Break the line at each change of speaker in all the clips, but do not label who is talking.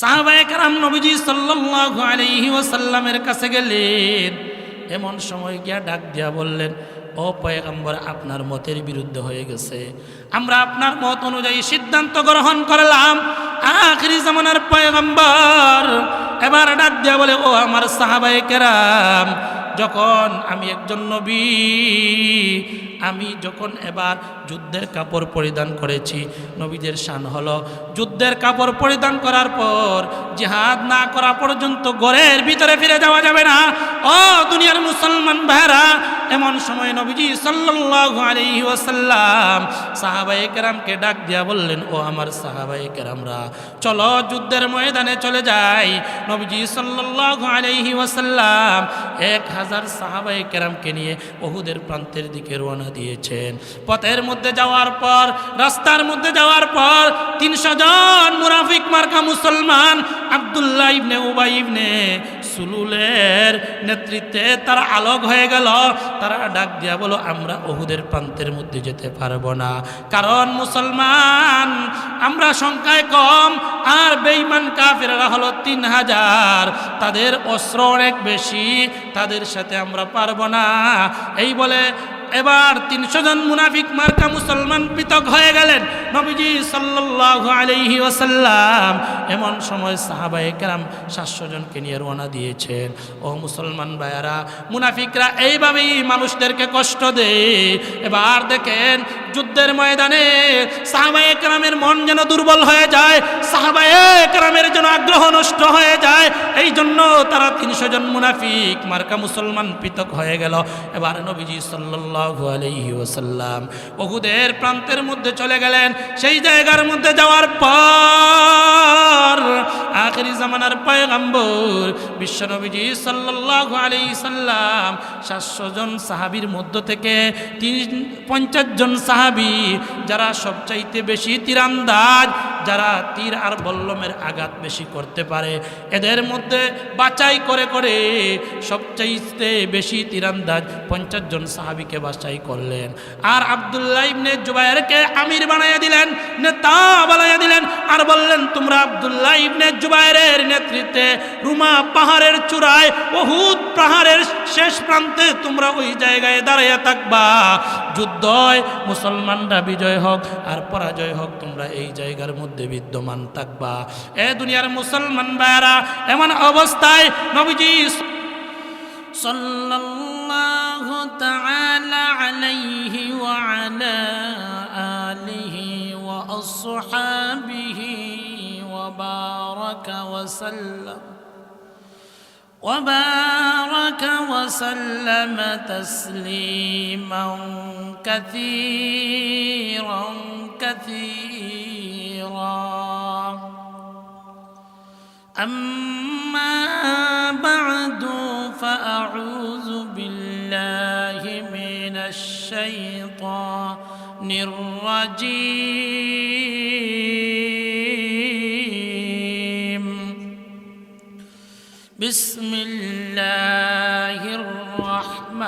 সাহাবায়ে কেরাম নবীজি সাল্লাল্লাহু আলাইহি ওয়াসাল্লামের কাছে গেলেন। এমন সময় গিয়া ডাক দিয়া বললেন, ও পয়গম্বর, আপনার মতের বিরুদ্ধে হয়ে গেছে, আমরা আপনার মত অনুযায়ী সিদ্ধান্ত গ্রহণ করলাম। আখিরি জামানার পয়গম্বর এবার ডাক দিয়া বলে, ও আমার সাহাবায়ে কেরাম, যখন আমি একজন নবী, আমি যখন এবার যুদ্ধের কাপড় পরিধান করেছি, নবীদের শান হলো যুদ্ধের কাপড় পরিধান করার পর জিহাদ না করা পর্যন্ত ঘরের ভিতরে ফিরে যাওয়া যাবে না। ও দুনিয়ার মুসলমান ভাইরা, এমন সময় নবীজি সাল্লাল্লাহু আলাইহি ওয়াসাল্লাম সাহাবায়ে কেরামকে ডাক দিয়া বললেন, ও আমার সাহাবায়ে কেরামরা, চলো যুদ্ধের ময়দানে চলে যাই। নবীজি সাল্লাল্লাহু আলাইহি ওয়াসাল্লাম 1000 সাহাবায়ে কেরামকে নিয়ে উহুদের প্রান্তের দিকে রওনা দিয়েছেন। পথের মধ্যে যাওয়ার পর, রাস্তার মধ্যে যাওয়ার পর 300 জন মুনাফিক মার্কা মুসলমান আব্দুল্লাহ ইবনে উবাই ইবনে সুলুলের নেতৃত্বে তারা আলোক হয়ে গেল। তারা ডাক দিয়া বলো, আমরা উহুদের প্রান্তের মধ্যে যেতে পারবো না, কারণ মুসলমান আমরা সংখ্যায় কম, আর বেঈমান কাফেররা হলো 3000, তাদের অস্ত্র অনেক বেশি, তাদের সাথে আমরা পারবো না। এই বলে এবার 300 জন মুনাফিক মার্কা মুসলমান পৃথক হয়ে গেলেন নবীজি সাল্লাল্লাহু আলাইহি ওয়াসাল্লাম। এমন সময় সাহাবায়ে কেরাম 700 জনকে নিয়ে রওনা দিয়েছেন। ও মুসলমান ভাইয়ারা, মুনাফিকরা এইভাবেই মানুষদেরকে কষ্ট দেয়। এবার দেখেন যুদ্ধের ময়দানে সাহাবায়ে কেরামের মন যেন দুর্বল হয়ে যায়, সাহাবায়ে কেরামের যেন আগ্রহ নষ্ট হয়ে যায়। এই জন্য তারা 300 জন মুনাফিক মার্কা মুসলমান পৃথক হয়ে গেল। এবার নবীজি সাল্লাল্লাহু আলাইহি ওয়াসাল্লাম উহুদের প্রান্তের মধ্যে চলে গেলেন। সেই জায়গার মধ্যে যাওয়ার পর আখিরি জামানার পয়গম্বর বিশ্ব নবীজি সাল্লাল্লাহু আলাইহি সাল্লাম 700 জন সাহাবীর মধ্য থেকে 50 জন সাহাবী যারা সবচাইতে বেশি তীরান্দাজ, যারা তীর আর বল্লমের আঘাত বেশি করতে পারে, এদের মধ্যে বাছাই করে করে সবচাইতে বেশি তীরান্দাজ 50 জন সাহাবীকে বাছাই করলেন। আর আব্দুল্লাহ ইবনে জুবায়েরকে আমির বানাইয়া দিলেন, নেতা বানাইয়া দিলেন, আর বললেন, তোমরা আব্দুল্লাহ ইবনে জুবায়েরের নেতৃত্বে রুমা পাহাড়ের চূড়ায়, উহুদ পাহাড়ের শেষ প্রান্তে তোমরা ওই জায়গায় দাঁড়াইয়া থাকবা। যুদ্ধ হয়, মুসলমানরা বিজয় হোক আর পরাজয় হোক, তোমরা এই জায়গার মধ্যে বিদ্যমান থাকবা। এ দুনিয়ার মুসলমান ভাইরা, এমন অবস্থায় নবীজি সাল্লাল্লাহু তাআলা আলাইহি ওয়া আলা আলিহি ওয়া আসহাবিহি ওয়া বারাকা ওয়া সাল্লাম وبارك وسلم تسليما كثيرا أما بعد فأعوذ بالله من الشيطان الرجيم. بسم الله الرحمن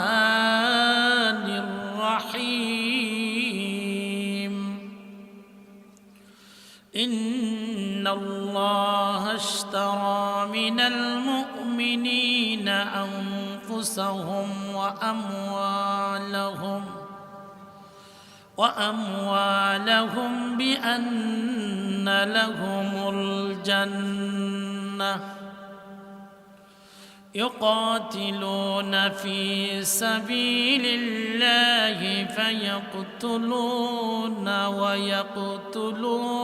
الرحيم. إن الله اشترى من المؤمنين أنفسهم وأموالهم بأن لهم الجنة يقاتلون في سبيل الله فيقتلون ويقتلون.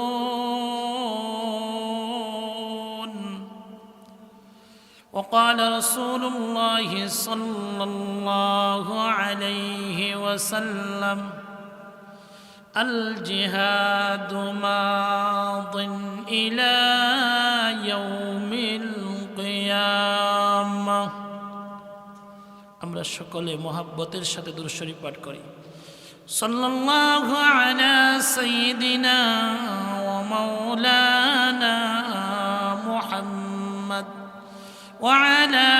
وقال رسول الله صلى الله عليه وسلم: الجهاد ماض إلى يوم القيامة. আমরা সকলে মোহাব্বতের সাথে দুরূদ শরীফ পাঠ করি। সাল্লাল্লাহু আলা সাইয়্যিদিনা ওয়া মাওলানা মুহাম্মদ ওয়া আলা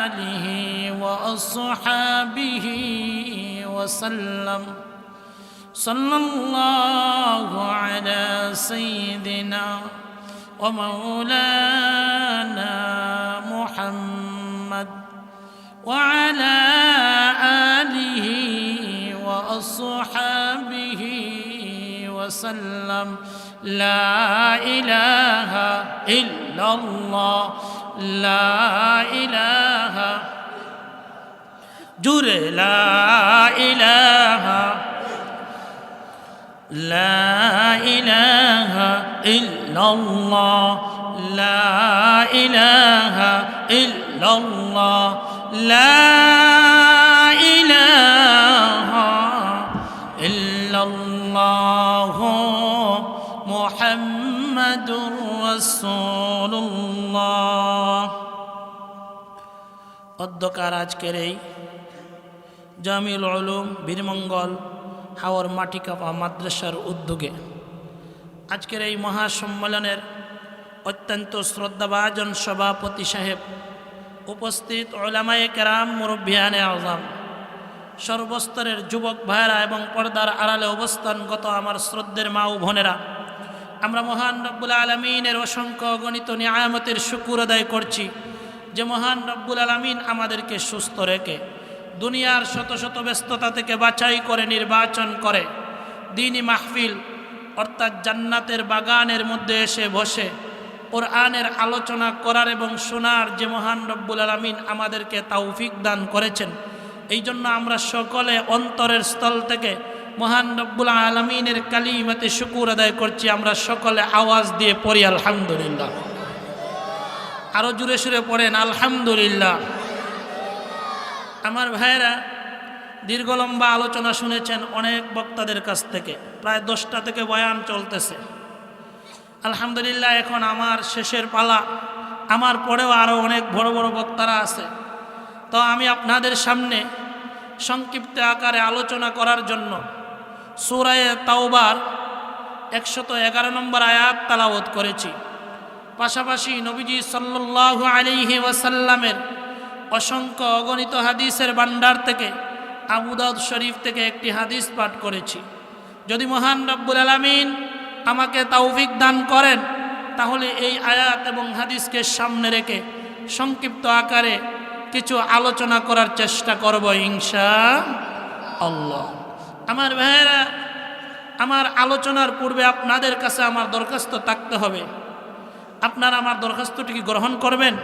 আলিহি ওয়া আসহাবিহি ওয়া সাল্লাম। সাল্লাল্লাহু আলা সাইয়্যিদিনা ومولانا محمد وعلى آله وأصحابه وسلم لا إله إلا الله لا إله جر لا إله لا إله إلا الله لا إله إلا الله لا إله إلا الله محمد رسول الله অধ্যকার আজকের এই জামিউল উলুম বীরমঙ্গল হাওর মাটিকাপা মাদ্রাসার উদ্যোগে আজকের এই মহাসম্মেলনের অত্যন্ত শ্রদ্ধাভাজন সভাপতি সাহেব, উপস্থিত উলামায়ে কেরাম, মুরব্বিয়ানে আযম, সর্বস্তরের যুবক ভাইরা এবং পর্দার আড়ালে অবস্থানগত আমার শ্রদ্ধের মা ও বোনেরা, আমরা মহান রব্বুল আলামিনের অসংখ্য গণিত নিয়ামতের শুকর আদায় করছি যে মহান রব্বুল আলামিন আমাদেরকে সুস্থ রেখে দুনিয়ার শত শত ব্যস্ততা থেকে বাছাই করে নির্বাচন করে দ্বীনি মাহফিল অর্থাৎ জান্নাতের বাগানের মধ্যে এসে বসে কোরআনের আলোচনা করার এবং শোনার যে মহান রব্বুল আলামিন আমাদেরকে তৌফিক দান করেছেন। এই জন্য আমরা সকলে অন্তরের স্থল থেকে মহান রব্বুল আলামিনের কালিমাতে শুকর আদায় করছি। আমরা সকলে আওয়াজ দিয়ে পড়ি আলহামদুলিল্লাহ। আরো জোরে সুরে পড়েন আলহামদুলিল্লাহ। আমার ভাইয়েরা, দীর্ঘ লম্বা আলোচনা শুনেছেন অনেক বক্তাদের কাছ থেকে, প্রায় 10টা থেকে বয়ান চলতেছে। আলহামদুলিল্লাহ, এখন আমার শেষের পালা। আমার পরেও আরও অনেক বড় বড় বক্তারা আছে। তো আমি আপনাদের সামনে সংক্ষিপ্ত আকারে আলোচনা করার জন্য সূরা তাওবার 111 নম্বর আয়াত তেলাওয়াত করেছি। পাশাপাশি নবীজি সাল্লাল্লাহু আলাইহি ওয়াসাল্লামের অসংখ্য অগণিত হাদিসের ভান্ডার থেকে আবু দাউদ শরীফ থেকে একটি হাদিস পাঠ করেছি। যদি মহান রব্বুল আলামিন আমাকে তৌফিক দান করেন তাহলে এই আয়াত এবং হাদিসকে সামনে রেখে সংক্ষিপ্ত আকারে কিছু আলোচনা করার চেষ্টা করব ইনশাআল্লাহ। আমার ভাইয়েরা, আমার আলোচনার পূর্বে আপনাদের কাছে আমার দরখাস্ত থাকতে হবে। আপনারা আমার দরখাস্তটি কি গ্রহণ করবেন?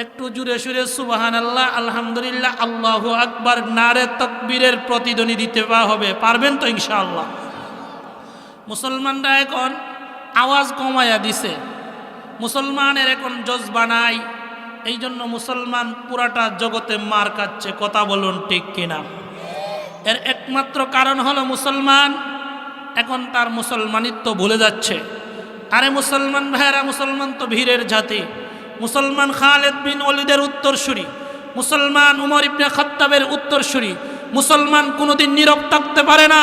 একটু জুড়ে সুরে সুবহানাল্লাহ, আলহামদুলিল্লাহ, আল্লাহু আকবার, নারে তাকবীরের প্রতিধ্বনি দিতে হবে। পারবেন তো ইনশাআল্লাহ? মুসলমানরা এখন আওয়াজ কমায়া দিছে, মুসলমানের এখন জজবা নাই। এই জন্য মুসলমান পুরাটা জগতে মার খাচ্ছে। কথা বলুন ঠিক কিনা? এর একমাত্র কারণ হলো মুসলমান এখন তার মুসলমানিত্ব ভুলে যাচ্ছে। আরে মুসলমান ভাইয়েরা, মুসলমান তো বীরের জাতি। মুসলমান খালেদ বিন ওয়ালিদের উত্তরসূরি, মুসলমান উমর ইবনে খাত্তাবের উত্তরসূরি। মুসলমান কোনোদিন নীরব থাকতে পারে না।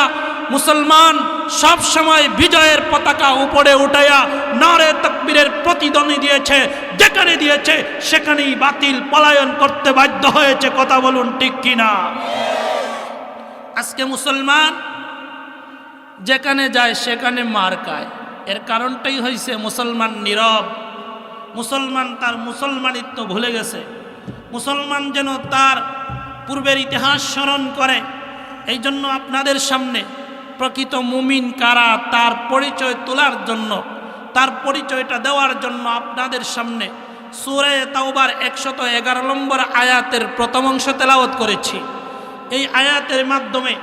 মুসলমান সব সময় বিজয়ের পতাকা উপরে উঠাইয়া নারে তাকবীরের প্রতিধ্বনি দিয়েছে। যেখানে দিয়েছে সেখানেই বাতিল পলায়ন করতে বাধ্য হয়েছে। কথা বলুন ঠিক কিনা? আজকে মুসলমান যেখানে যায় সেখানে মার খায়। এর কারণটাই হয়েছে মুসলমান নীরব। মুসলমান তার মুসলমানিত্ব ভুলে গেছে। মুসলমান যেন তার পূর্বের ইতিহাস স্মরণ করে। এই জন্য আপনাদের সামনে প্রকৃত মুমিন কারা তার পরিচয় তোলার জন্য, তার পরিচয়টা দেওয়ার জন্য আপনাদের সামনে সূরা তাওবার 111 নম্বর আয়াতের প্রথম অংশ তেলাওয়াত করেছি। এই আয়াতের মাধ্যমে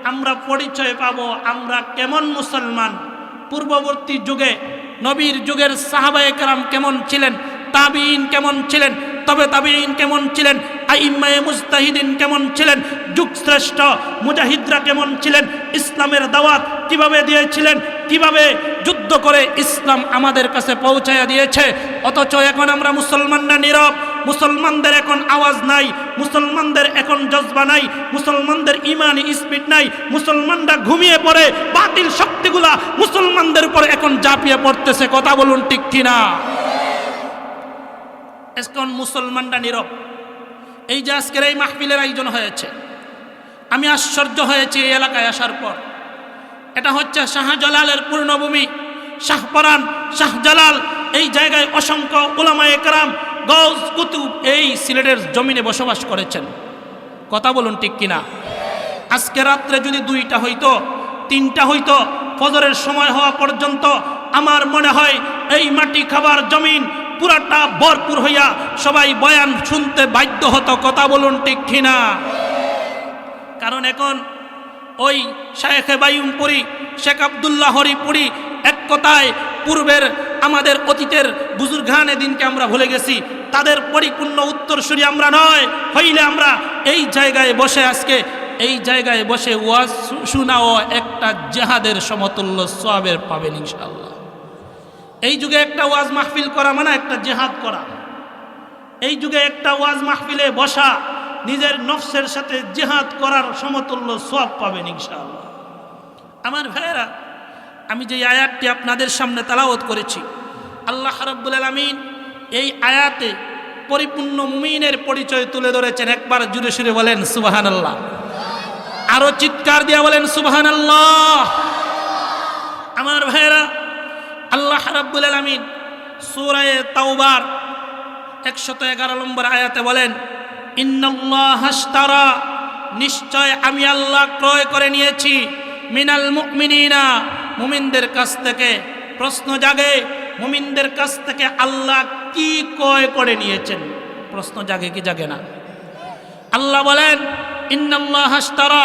আমরা পরিচয় পাব আমরা কেমন মুসলমান। পূর্ববর্তী যুগে নবীর যুগের সাহাবায়ে কেরাম কেমন ছিলেন, তাবিঈন কেমন ছিলেন, তবে তাবিঈন কেমন ছিলেন, আইম্মায়ে মুজতাহিদিন কেমন ছিলেন, যুগশ্রেষ্ঠ মুজাহিদরা কেমন ছিলেন, ইসলামের দাওয়াত কিভাবে দিয়েছিলেন, কিভাবে যুদ্ধ করে ইসলাম আমাদের কাছে পৌঁছায়া দিয়েছে। অথচ এখন আমরা মুসলমানরা নীরব। মুসলমানদের এখন আওয়াজ নাই, মুসলমানদের এখন জজবা নাই, মুসলমানদের ইমানি স্পিড নাই। মুসলমানরা ঘুমিয়ে পড়ে, বাতিল শক্তিগুলা মুসলমানদের উপর এখন ঝাঁপিয়ে পড়তেছে। কথা বলুন ঠিক কিনা? এখন মুসলমানরা নীরব। এই যে আজকের এই মাহফিলের আয়োজন হয়েছে, আমি আশ্চর্য হয়েছি এই এলাকায় আসার পর। এটা হচ্ছে শাহজালালের পূর্ণভূমি, শাহপরান, শাহজালাল, এই জায়গায় অসংখ্য উলামায়ে কেরাম, গৌস কুতুব এই সিলেটের জমিনে বসবাস করেছেন। কথা বলুন ঠিক কিনা? আজকে রাত্রে যদি 2টা হইতো, 3টা হইতো, ফজরের সময় হওয়া পর্যন্ত আমার মনে হয় এই মাটি খাবার জমিন পুরাটা ভরপুর হইয়া সবাই বয়ান শুনতে বাধ্য হতো। কথা বলুন ঠিক কিনা? কারণ এখন ওই শায়েখে বায়ুমপুরি, শেখ আব্দুল্লাহ হরিপুরি, এক কথায় পূর্বের আমাদের অতীতের বুজুর্গানে দিনকে আমরা ভুলে গেছি। তাদের পরিপূর্ণ উত্তরসূরি আমরা নয় হইলে আমরা এই জায়গায় বসে আজকে এই জায়গায় বসে ওয়াজ শোনাও একটা জিহাদের সমতুল্য সওয়াবের পাবেন ইনশাআল্লাহ। এই যুগে একটা ওয়াজ মাহফিল করা মানে একটা জিহাদ করা। এই যুগে একটা ওয়াজ মাহফিলে বসা নিজের নফসের সাথে জিহাদ করার সমতুল্য সওয়াব পাবেন ইনশাআল্লাহ। আমার ভাইয়েরা, আমি যে আয়াতটি আপনাদের সামনে তেলাওয়াত করেছি, আল্লাহ রাব্বুল আলামিন এই আয়াতে পরিপূর্ণ মুমিনের পরিচয় তুলে ধরেছেন। একবার জুড়ে সুরে বলেন সুবহানাল্লাহ, আরো চিৎকার দিয়ে বলেন সুবহানাল্লাহ। আমার ভাইয়েরা, আল্লাহ রাব্বুল আলামিন সূরা তাওবার 111 নম্বর আয়াতে বলেন, ইন্নাল্লাহা আশতারা, নিশ্চয় আমি আল্লাহ ক্রয় করে নিয়েছি, মিনাল মুমিনিনা, মুমিনদের কাছ থেকে। প্রশ্ন জাগে, মুমিনদের কাছ থেকে আল্লাহ কি ক্রয় করে নিয়েছেন? প্রশ্ন জাগে কি জাগে না? আল্লাহ বলেন ইন্নাল্লাহা আশতারা,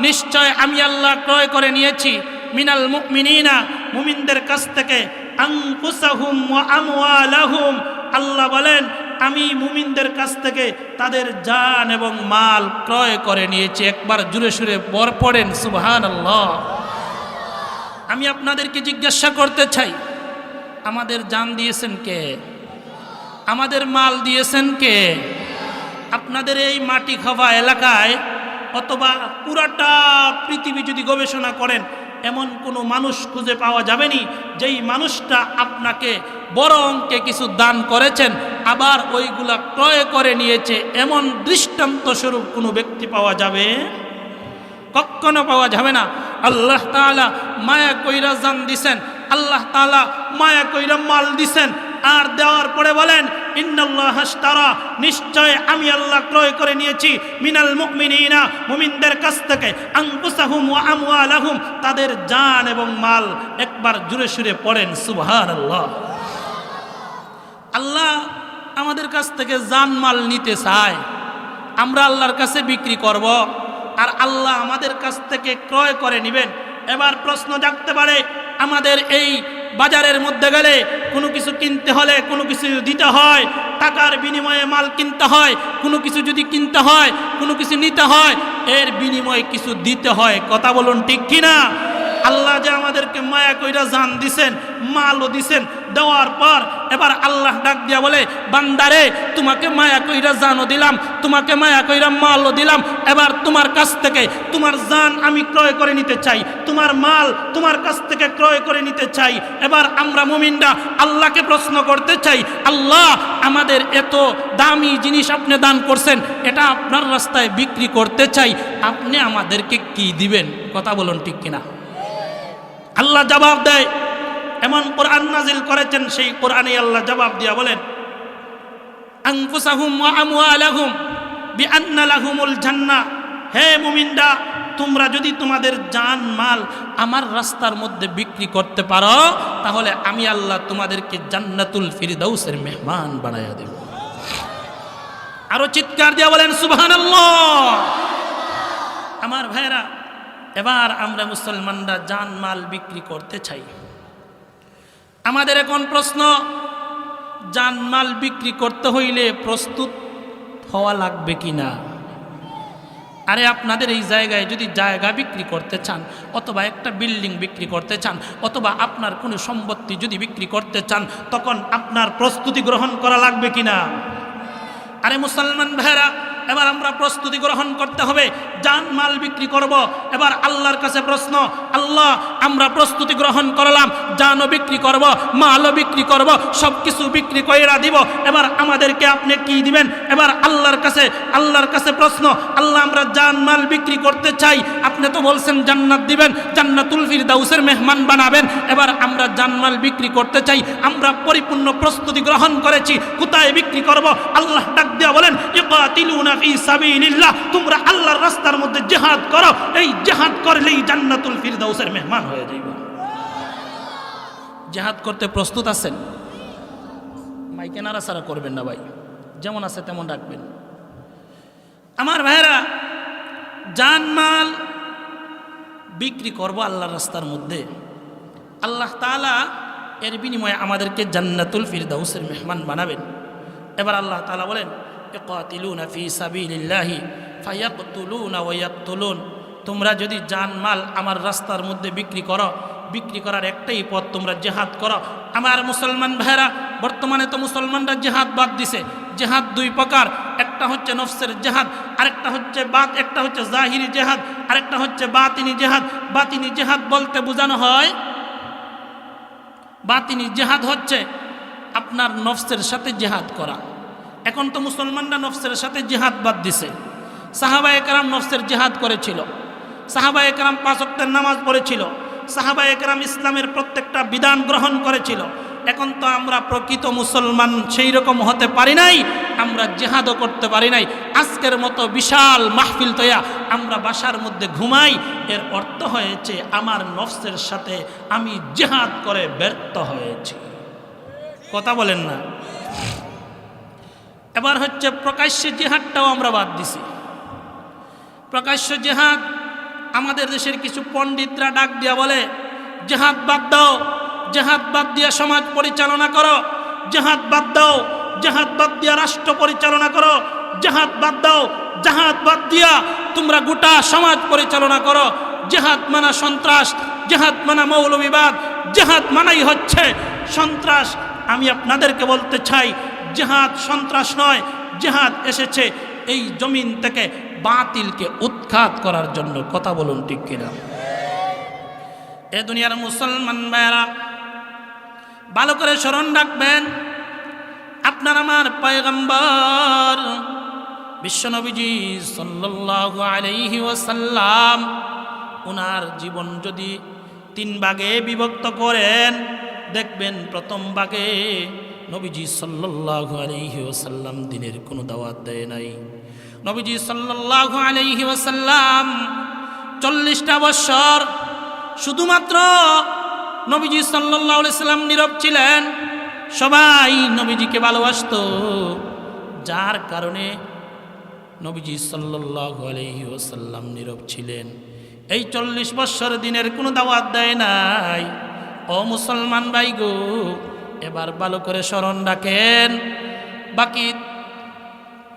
নিশ্চয় আমি আল্লাহ ক্রয় করে নিয়েছি, মিনাল মুমিনিনা, মুমিনদের কাছ থেকে, আনফুসাহুম ওয়া আমওয়ালাহুম, আল্লাহ বলেন আমি মুমিনদের কাছ থেকে তাদের জান এবং মাল ক্রয় করে নিয়েছি। একবার জুড়ে সুরে বর পড়েন সুবহানাল্লাহ। আমি আপনাদেরকে জিজ্ঞাসা করতে চাই, আমাদের জান দিয়েছেন কে? আমাদের মাল দিয়েছেন কে? আপনাদের এই মাটি খাওয়া এলাকায় অথবা পুরাটা পৃথিবী যদি গবেষণা করেন, এমন কোনো মানুষ খুঁজে পাওয়া যাবেনি যেই মানুষটা আপনাকে বড় অঙ্কে কিছু দান করেছেন আবার ওইগুলা ক্রয় করে নিয়েছে, এমন দৃষ্টান্ত স্বরূপ কোনো ব্যক্তি পাওয়া যাবে? কখনো পাওয়া যাবে না। আল্লাহ তাআলা মায়া কইরা জান দিছেন, আল্লাহ তাআলা মায়া কইরা মাল দিছেন, আর দেওয়ার পরে বলেন ইন্নাল্লাহা আশতারা, নিশ্চয় আমি আল্লাহ ক্রয় করে নিয়েছি, মিনাল মুমিনিনা, মুমিনদের কাছ থেকে, আনফুসাহুম ওয়া আমওয়ালাহুম, তাদের জান এবং মাল। একবার জুড়ে সুরে পড়েন সুবহানাল্লাহ। আল্লাহ আমাদের কাছ থেকে জান মাল নিতে চায়, আমরা আল্লাহর কাছে বিক্রি করব, আর আল্লাহ আমাদের কাছ থেকে ক্রয় করে নেবেন। এবার প্রশ্ন জাগতে পারে, আমাদের এই বাজারের মধ্যে গেলে কোনো কিছু কিনতে হলে কোনো কিছু দিতে হয়, টাকার বিনিময়ে মাল কিনতে হয়, কোনো কিছু যদি কিনতে হয়, কোনো কিছু নিতে হয়, এর বিনিময়ে কিছু দিতে হয়। কথা বলুন ঠিক কিনা? আল্লাহ যে আমাদেরকে মায়া কইরা জান দিছেন, মালও দিছেন, দেওয়ার পর এবার আল্লাহ ডাক দিয়া বলে, বান্দারে তোমাকে মায়া কইরা জানও দিলাম, তোমাকে মায়া কইরা মালও দিলাম, এবার তোমার কাছ থেকে তোমার জান আমি ক্রয় করে নিতে চাই, তোমার মাল তোমার কাছ থেকে ক্রয় করে নিতে চাই। এবার আমরা মুমিনরা আল্লাহকে প্রশ্ন করতে চাই, আল্লাহ আমাদের এত দামি জিনিস আপনি দান করছেন, এটা আপনার রাস্তায় বিক্রি করতে চাই, আপনি আমাদেরকে কি দিবেন? কথা বলুন ঠিক কিনা? আল্লাহ জবাব দেয়, এমন কোরআন নাজিল করেছেন, সেই কোরআনে আল্লাহ জবাব দিয়া বলেন, আনফুসাহুম ওয়া আমওয়ালাহুম বিআন্না লাহুমুল জান্নাহ, হে মুমিনরা তোমরা যদি তোমাদের জান মাল আমার রাস্তার মধ্যে বিক্রি করতে পারো, তাহলে আমি আল্লাহ তোমাদেরকে জান্নাতুল ফিরদাউসের মেহমান বানায়া দেব। আরো চিৎকার দিয়া বলেন সুবহানাল্লাহ। আমার ভাইরা, এবার আমরা মুসলমানরা জান মাল বিক্রি করতে চাই। আমাদের এখন প্রশ্ন, জান মাল বিক্রি করতে হইলে প্রস্তুত হওয়া লাগবে কিনা? আরে আপনাদের এই জায়গায় যদি জায়গা বিক্রি করতে চান, অথবা একটা বিল্ডিং বিক্রি করতে চান, অথবা আপনার কোনো সম্পত্তি যদি বিক্রি করতে চান, তখন আপনার প্রস্তুতি গ্রহণ করা লাগবে কিনা? আরে মুসলমান ভাইরা, এবার আমরা প্রস্তুতি গ্রহণ করতে হবে। জান মাল বিক্রি করব। এবার আল্লাহর কাছে প্রশ্ন, আল্লাহ আমরা প্রস্তুতি গ্রহণ করলাম, জানও বিক্রি করব, মালও বিক্রি করব, সব কিছু বিক্রি কইরা দিব, এবার আমাদেরকে আপনি কি দিবেন? এবার আল্লাহর কাছে প্রশ্ন, আল্লাহ আমরা জান মাল বিক্রি করতে চাই, আপনি তো বলছেন জান্নাত দিবেন, জান্নাতুল ফিরদাউসের মেহমান বানাবেন, এবার আমরা জান মাল বিক্রি করতে চাই, আমরা পরিপূর্ণ প্রস্তুতি গ্রহণ করেছি, কোথায় বিক্রি করব? আল্লাহ ডাক দিয়া বলেন, ইকাতিলুনা ফি সাবিলিল্লাহ, তোমরা আল্লাহর রাস্তার মধ্যে জিহাদ করো, এই জিহাদ করলেই জান্নাতুল ফিরদাউসের মেহমান হয়ে যাইবা। জিহাদ করতে প্রস্তুত আছেন? মাইকে নাড়াচাড়া করবেন না ভাই, যেমন আছে তেমন রাখবেন। আমার ভাইরা, জানমাল বিক্রি করব আল্লাহর রাস্তার মধ্যে, আল্লাহ তাআলা এর বিনিময়ে আমাদেরকে জান্নাতুল ফিরদাউসের মেহমান বানাবেন। এবার আল্লাহ তাআলা বলেন, ইকাতিলুনা ফি সাবিলিল্লাহি ফায়াকতুলুনা ওয়া ইয়াকতুলুন, তোমরা যদি জানমাল আমার রাস্তার মধ্যে বিক্রি করো, বিক্রি করার একটাই পথ, তোমরা জিহাদ করো। আমার মুসলমান ভাইরা, বর্তমানে তো মুসলমানরা জিহাদ বাদ দিছে। জিহাদ দুই প্রকার, একটা হচ্ছে নফসের জিহাদ, আরেকটা হচ্ছে একটা হচ্ছে জাহিরি জিহাদ, আরেকটা হচ্ছে বাতিনি জিহাদ। বাতিনি জিহাদ বলতে বোঝানো হয়, বাতিনি জিহাদ হচ্ছে আপনার নফসের সাথে জিহাদ করা। এখন তো মুসলমানরা নফসের সাথে জিহাদ বাদ দিছে। সাহাবায়ে কেরাম নফসের জিহাদ করেছিল, সাহাবায়ে কেরাম 5 ওয়াক্তের নামাজ পড়েছিল, সাহাবায়ে কেরাম ইসলামের প্রত্যেকটা বিধান গ্রহণ করেছিল। এখন তো আমরা প্রকৃত মুসলমান সেই রকম হতে পারি নাই, আমরা জিহাদও করতে পারি নাই। আজকের মতো বিশাল মাহফিল তৈয়া আমরা বাসার মধ্যে ঘুমাই, এর অর্থ হয়েছে আমার নফসের সাথে আমি জিহাদ করে ব্যর্থ হয়েছি। কথা বলেন না? এবার হচ্ছে প্রকাশ্য জিহাদটাও আমরা বাদ দিছি। প্রকাশ্য জিহাদ আমাদের দেশের কিছু পণ্ডিতরা ডাক দিয়া বলে, জিহাদ বাদ দাও, জিহাদ বাদ দিয়া সমাজ পরিচালনা করো, জিহাদ বাদ দাও, জিহাদ বাদ দিয়া রাষ্ট্র পরিচালনা করো, জিহাদ বাদ দাও, জিহাদ বাদ দিয়া তোমরা গোটা সমাজ পরিচালনা করো। জিহাদ মানা সন্ত্রাস, জিহাদ মানা মৌলবিবাদ, জিহাদ মানাই হচ্ছে সন্ত্রাস। আমি আপনাদেরকে বলতে চাই, জিহাদ সন্ত্রাস নয়, জিহাদ এসেছে এই জমিন থেকে বাতিলকে উৎখাত করার জন্য। কথা বলুন ঠিক কিনা? এ দুনিয়ার মুসলমান ভাইরা ভালো করে স্মরণ রাখবেন, আপনার আমার পয়গম্বর বিশ্বনবীজি সাল্লাল্লাহু আলাইহি ওয়াসাল্লাম ওনার জীবন যদি 3 ভাগে বিভক্ত করেন, দেখবেন প্রথম ভাগে নবীজি সাল্লাল্লাহু আলাইহি ওয়াসাল্লাম দিনের কোনো দাওয়াত দেয় নাই। নবীজি সাল্লাল্লাহু আলাইহি ওয়াসাল্লাম 40টা বছর শুধুমাত্র নবীজি সাল্লাল্লাহু আলাইহি ওয়াসাল্লাম নীরব ছিলেন। সবাই নবীজিকে ভালোবাসতো, যার কারণে নবীজি সাল্লাল্লাহু আলাইহি ওয়াসাল্লাম নীরব ছিলেন। এই 40 বছর দিনের কোনো দাওয়াত দেয় নাই। ও মুসলমান ভাই গো, এবার ভালো করে স্মরণ রাখেন, বাকি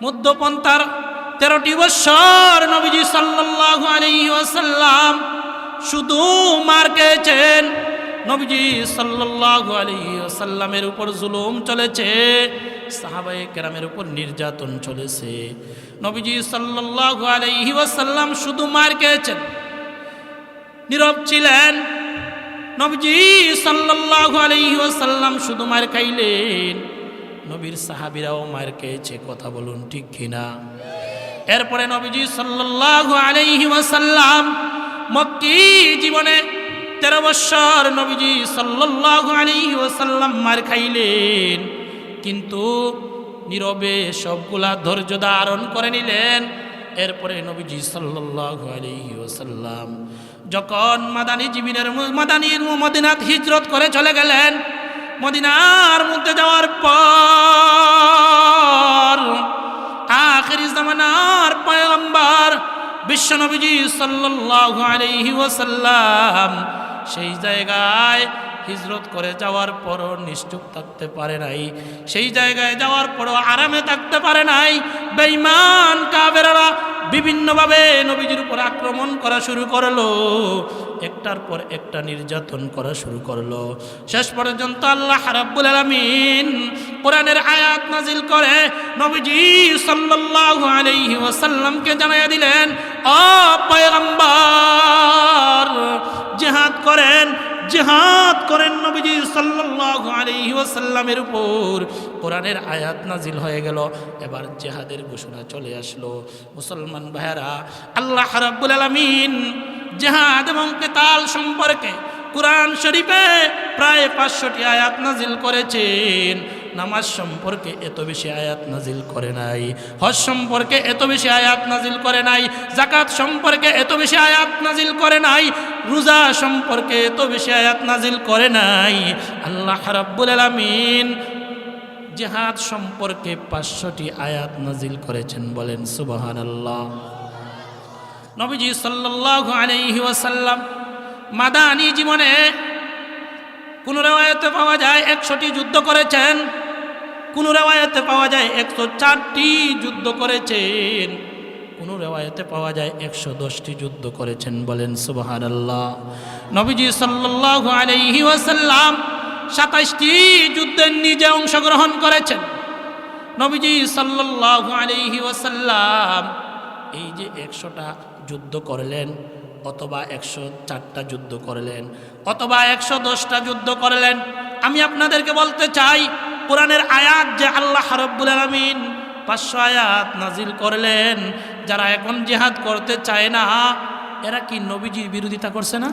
মধ্যপন্থার 13টি বছর নবীজি সাল্লাল্লাহু আলাইহি ওয়াসাল্লাম শুধু মার খেয়েছেন। নবীজি সাল্লাল্লাহু আলাইহি ওয়াসাল্লামের উপর জুলুম চলেছে, সাহাবায়ে কেরামের উপর নির্যাতন চলেছে। নবীজি সাল্লাল্লাহু আলাইহি ওয়াসাল্লাম শুধু মার খেয়েছেন, নীরব ছিলেন। নবীজি সাল্লাল্লাহু আলাইহি ওয়াসাল্লাম শুধু মার খাইলেন, নবীর সাহাবীরাও মার খেয়েছে। কথা বলুন ঠিক কিনা? এরপরে নবীজি সাল্লাল্লাহু আলাইহি ওয়াসাল্লাম মক্কি জীবনে 13 বছর নবীজি সাল্লাল্লাহু আলাইহি ওয়াসাল্লাম মার খাইলেন, কিন্তু নীরবে সবগুলা ধৈর্য ধারণ করে নিলেন। এরপরে নবীজি সাল্লাল্লাহু আলাইহি ওয়াসাল্লাম যখন মাদানীর মদিনাত হিজরত করে চলে গেলেন, মদিনার মধ্যে যাওয়ার পর আখিরি জামানার পয়গম্বর বিশ্বনবীজি সাল্লাল্লাহু আলাইহি ওয়াসাল্লাম সেই জায়গায় হিজরত করে যাওয়ার পরও নিশ্চুপ থাকতে পারে নাই, সেই জায়গায় যাওয়ার পরও আরামে থাকতে পারে নাই। বেঈমান কাফেররা বিভিন্নভাবে নবীজির উপর আক্রমণ করা শুরু করলো, একটার পর একটা নির্যাতন করা শুরু করলো। শেষ পর্যন্ত আল্লাহ রাব্বুল আলামিন কোরআনের আয়াত নাজিল করে নবীজি সাল্লাল্লাহু আলাইহি ওয়াসাল্লামকে জানাইয়া দিলেন, ও পয়গম্বর, জিহাদ করেন নবীজি সাল্লাল্লাহু আলাইহি ওয়াসাল্লামের উপর কোরআনের আয়াত নাজিল হয়ে গেল। এবার জিহাদের ঘোষণা চলে আসলো। মুসলমান ভাইয়েরা, আল্লাহ রাব্বুল আলামিন জিহাদ এবং কিতাল সম্পর্কে কুরআন শরীফে প্রায় 500টি আয়াত নাজিল করেছেন। নামাজ সম্পর্কে এত বেশি আয়াত নাজিল করে নাই, হজ সম্পর্কে এত বেশি আয়াত নাজিল করে নাই, যাকাত সম্পর্কে এত বেশি আয়াত নাজিল করে নাই, রোজা সম্পর্কে এত বেশি আয়াত নাজিল করে নাই। আল্লাহ রাব্বুল আলামিন জিহাদ সম্পর্কে 500টি আয়াত নাজিল করেছেন। বলেন সুবহানাল্লাহ। নবীজি সাল্লাল্লাহু আলাইহি ওয়াসাল্লাম মাদানী জীবনে কোন রিওয়ায়াতে পাওয়া যায় 100টি যুদ্ধ করেছেন, কোন রিওয়ায়াতে পাওয়া যায় 104টি যুদ্ধ করেছেন, কোন রিওয়ায়াতে পাওয়া যায় 110টি যুদ্ধ করেছেন। বলেন সুবহানাল্লাহ। নবীজি সাল্লাল্লাহু আলাইহি ওয়াসাল্লাম 27টি যুদ্ধে নিজে অংশগ্রহণ করেছেন। নবীজি সাল্লাল্লাহু আলাইহি ওয়াসাল্লাম এই যে 100টা যুদ্ধ করলেন, অথবা 104টা যুদ্ধ করলেন, অথবা 110টা যুদ্ধ করলেন, আমি আপনাদেরকে বলতে চাই, কোরআনের আয়াত যে আল্লাহ রাব্বুল আলামিন 500 আয়াত নাজিল করলেন, যারা এখন জিহাদ করতে চায় না, এরা কি নবীজির বিরোধিতা করছে না?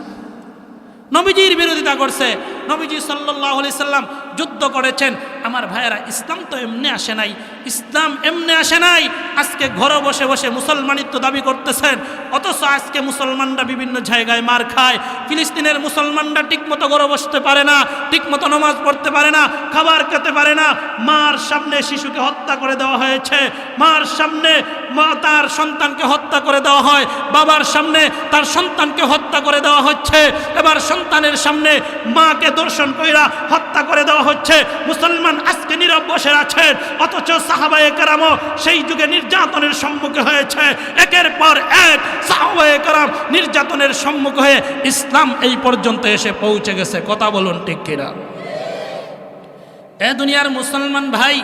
নবীজির বিরোধিতা করছে। নবীজি সাল্লাল্লাহু আলাইহি সাল্লাম যুদ্ধ করেছেন। আমার ভাইয়েরা, ইসলাম তো এমনি আসে নাই, ইসলাম এমনি আসে নাই। আজকে ঘরে বসে বসে মুসলমানিত্ব দাবি করতেছেন, অথচ আজকে মুসলমানরা বিভিন্ন জায়গায় মার খায়। ফিলিস্তিনের মুসলমানরা ঠিকমতো ঘরে বসতে পারে না, ঠিকমতো নামাজ পড়তে পারে না, খাবার খেতে পারে না। মার সামনে শিশুকে হত্যা করে দেওয়া হয়েছে, মার সামনে তার সন্তানকে হত্যা করে দেওয়া হয়, বাবার সামনে তার সন্তানকে হত্যা করে দেওয়া হচ্ছে, এবার সন্তানের সামনে মাকে দর্শন কইরা হত্যা করে দেওয়া হচ্ছে। মুসলমান আজকে নীরব বসে আছেন, অথচ সাহাবায়ে কেরামও সেই যুগে নির্যাতনের সম্মুখীন হয়েছে। একের পর এক সাহাবায়ে কেরাম নির্যাতনের সম্মুখীন হয়ে ইসলাম এই পর্যন্ত এসে পৌঁছে গেছে। কথা বলুন ঠিক কিনা? এ দুনিয়ার মুসলমান ভাই,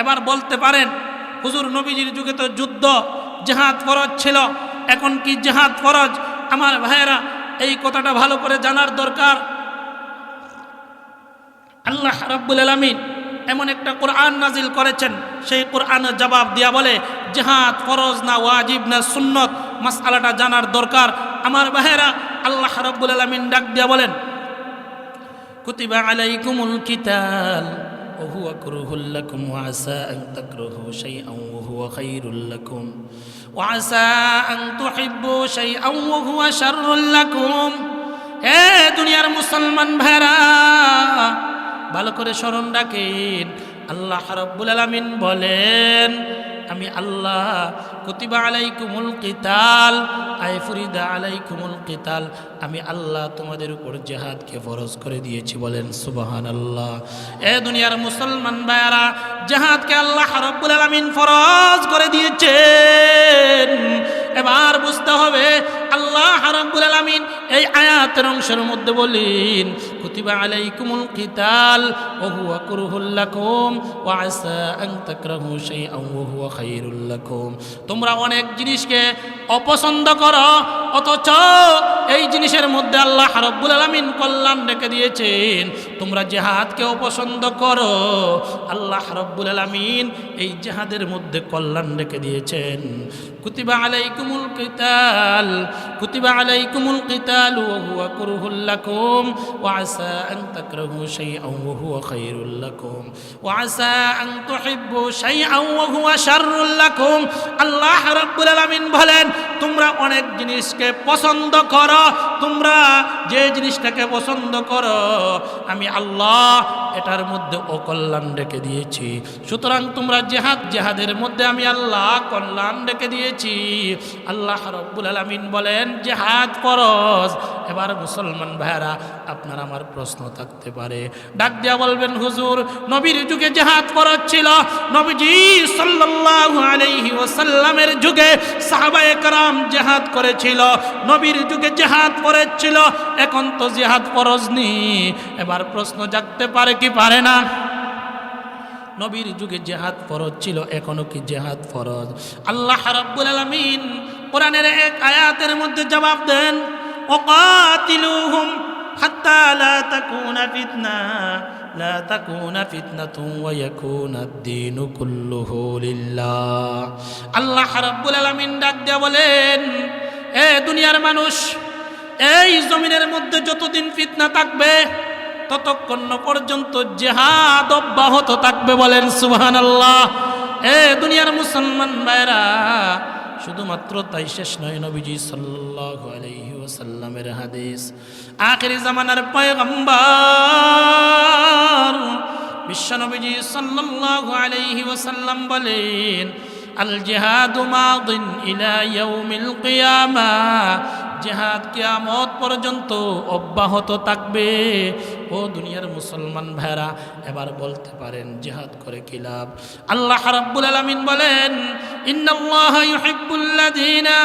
এবার বলতে পারেন, হুজুর নবীজির যুগে তো যুদ্ধ জিহাদ ফরজ ছিল, এখন কি জিহাদ ফরজ? আমার ভাইয়েরা, এই কথাটা ভালো করে জানার দরকার। আল্লাহ রাব্বুল আলামিন এমন একটা কোরআন নাজিল করেছেন, সেই কোরআনের জবাব দিয়া বলে জিহাদ ফরজ না ওয়াজিব না সুন্নত, মাসআলাটা জানার দরকার। আমার ভাইয়েরা, আল্লাহ রাব্বুল আলামিন ডাক দিয়া বলেন, কুতিবা আলাইকুমুল কিতাল ওয়া হুয়া কুরহুল লাকুম ওয়া আসা আন তাকরাহু শাইআন ওয়া হুয়া খায়রুল লাকুম ওয়া আসা আন তুহিব্বু শাইআন ওয়া হুয়া শাররুল লাকুম। হে দুনিয়ার মুসলমান ভাইরা, ভালো করে স্মরণ রাখেন, আল্লাহ রাব্বুল আলামিন বলেন, আমি আল্লাহ কুতিবা আলাইকুমুল কিতাল আই ফুরিদা আলাইকুমুল কিতাল, আমি আল্লাহ তোমাদের উপর জিহাদকে ফরজ করে দিয়েছি। বলেন সুবহানাল্লাহ। এ দুনিয়ার মুসলমান ভাইরা, জিহাদকে আল্লাহ রাব্বুল আলামিন ফরজ করে দিয়েছেন। এবার বুঝতে হবে, আল্লাহ রাব্বুল আলামিন এই আয়াতের অংশের মধ্যে বলেন, কুতিবা আলাইকুমুল কিতাল ওয়া হুয়া কুরহুল লাকুম ওয়া আসা আন তাকরাহু শাইআন ওয়া হুয়া খায়রুল লাকুম। তোমরা অনেক জিনিসকে অপছন্দ করো, অথচ এই জিনিসের মধ্যে আল্লাহ রাব্বুল আলামিন কল্যাণ রেখে দিয়েছেন। তোমরা জিহাদকে অপছন্দ করো, আল্লাহ রাব্বুল আলামিন এই জিহাদের মধ্যে কল্যাণ রেখে দিয়েছেন। কুতিবা আলাইকুমুল কিতাল, কুতিবা আলাইকুমুল কিতাল ওয়া হুয়া কুরহুল লাকুম ওয়া আসা আন তাকরাহু শাইআন ওয়া হুয়া খায়রুল লাকুম ওয়া আসা আন তুহিব্বু শাইআন ওয়া হুয়া শাররুল লাকুম। আল্লাহ রাব্বুল আলামিন বলেন, তোমরা অনেক জিনিসকে পছন্দ করো, তোমরা যে জিনিসটাকে পছন্দ করো আমি আল্লাহ এটার মধ্যে অকল্যাণ রেখে দিয়েছি। সুতরাং তোমরা জিহাদের মধ্যে আমি আল্লাহ কল্যাণ রেখে দিয়েছি। আল্লাহ রাব্বুল আলামিন বলেন জিহাদ ফরজ। এবার মুসলমান ভাইরা, আপনার আমার প্রশ্ন থাকতে পারে, ডাক দিয়া বলবেন, হুজুর নবীর যুগে জিহাদ ফরজ ছিল, নবীজি সাল্লাল্লাহু আলাইহি ওয়াসাল্লামের যুগে সাহাবায়ে কেরাম জিহাদ করেছিল, নবীর যুগে জিহাদ ফরজ ছিল, এখন তো জিহাদ ফরজ নেই। এবার প্রশ্ন জাগতে পারে কি পারে না? নবীর যুগে জিহাদ ফরজ ছিল, এখনো কি জিহাদ ফরজ? আল্লাহ রাব্বুল আলামিন কোরআনের এক আয়াতের মধ্যে জবাব দেন, ওয়াকাতিলুহুম হাত্তা লা তাকুনা ফিতনাতুন ওয়া ইয়াকুনাদ দীনু কুল্লুহু লিল্লাহ। আল্লাহ রাব্বুল আলামিন ডাক দিয়া বলেন, এ দুনিয়ার মানুষ, এই জমিনের মধ্যে যতদিন ফিতনা থাকবে ততক্ষণ পর্যন্ত জিহাদ অব্যাহত থাকবে। বলেন সুবহানাল্লাহ। এ দুনিয়ার মুসলমান ভাইরা, শুধুমাত্র তাই শেষ নয়, নবীজি সাল্লাল্লাহু আলাইহি ওয়াসাল্লামের হাদিস, আখিরি জামানার পয়গম্বর বিশ্ব নবীজি সাল্লাল্লাহু আলাইহি ওয়াসাল্লাম বলেন, আল জিহাদু মাদিন ইলা ইয়াউমিল কিয়ামাহ, জিহাদ কিয়ামত পর্যন্ত অব্যাহত থাকবে। ও দুনিয়ার মুসলমান ভাইরা, এবার বলতে পারেন জিহাদ করে কি লাভ? আল্লাহ রাব্বুল আলামিন বলেন, ইন্নাল্লাহা ইউহিব্বুল্লাযীনা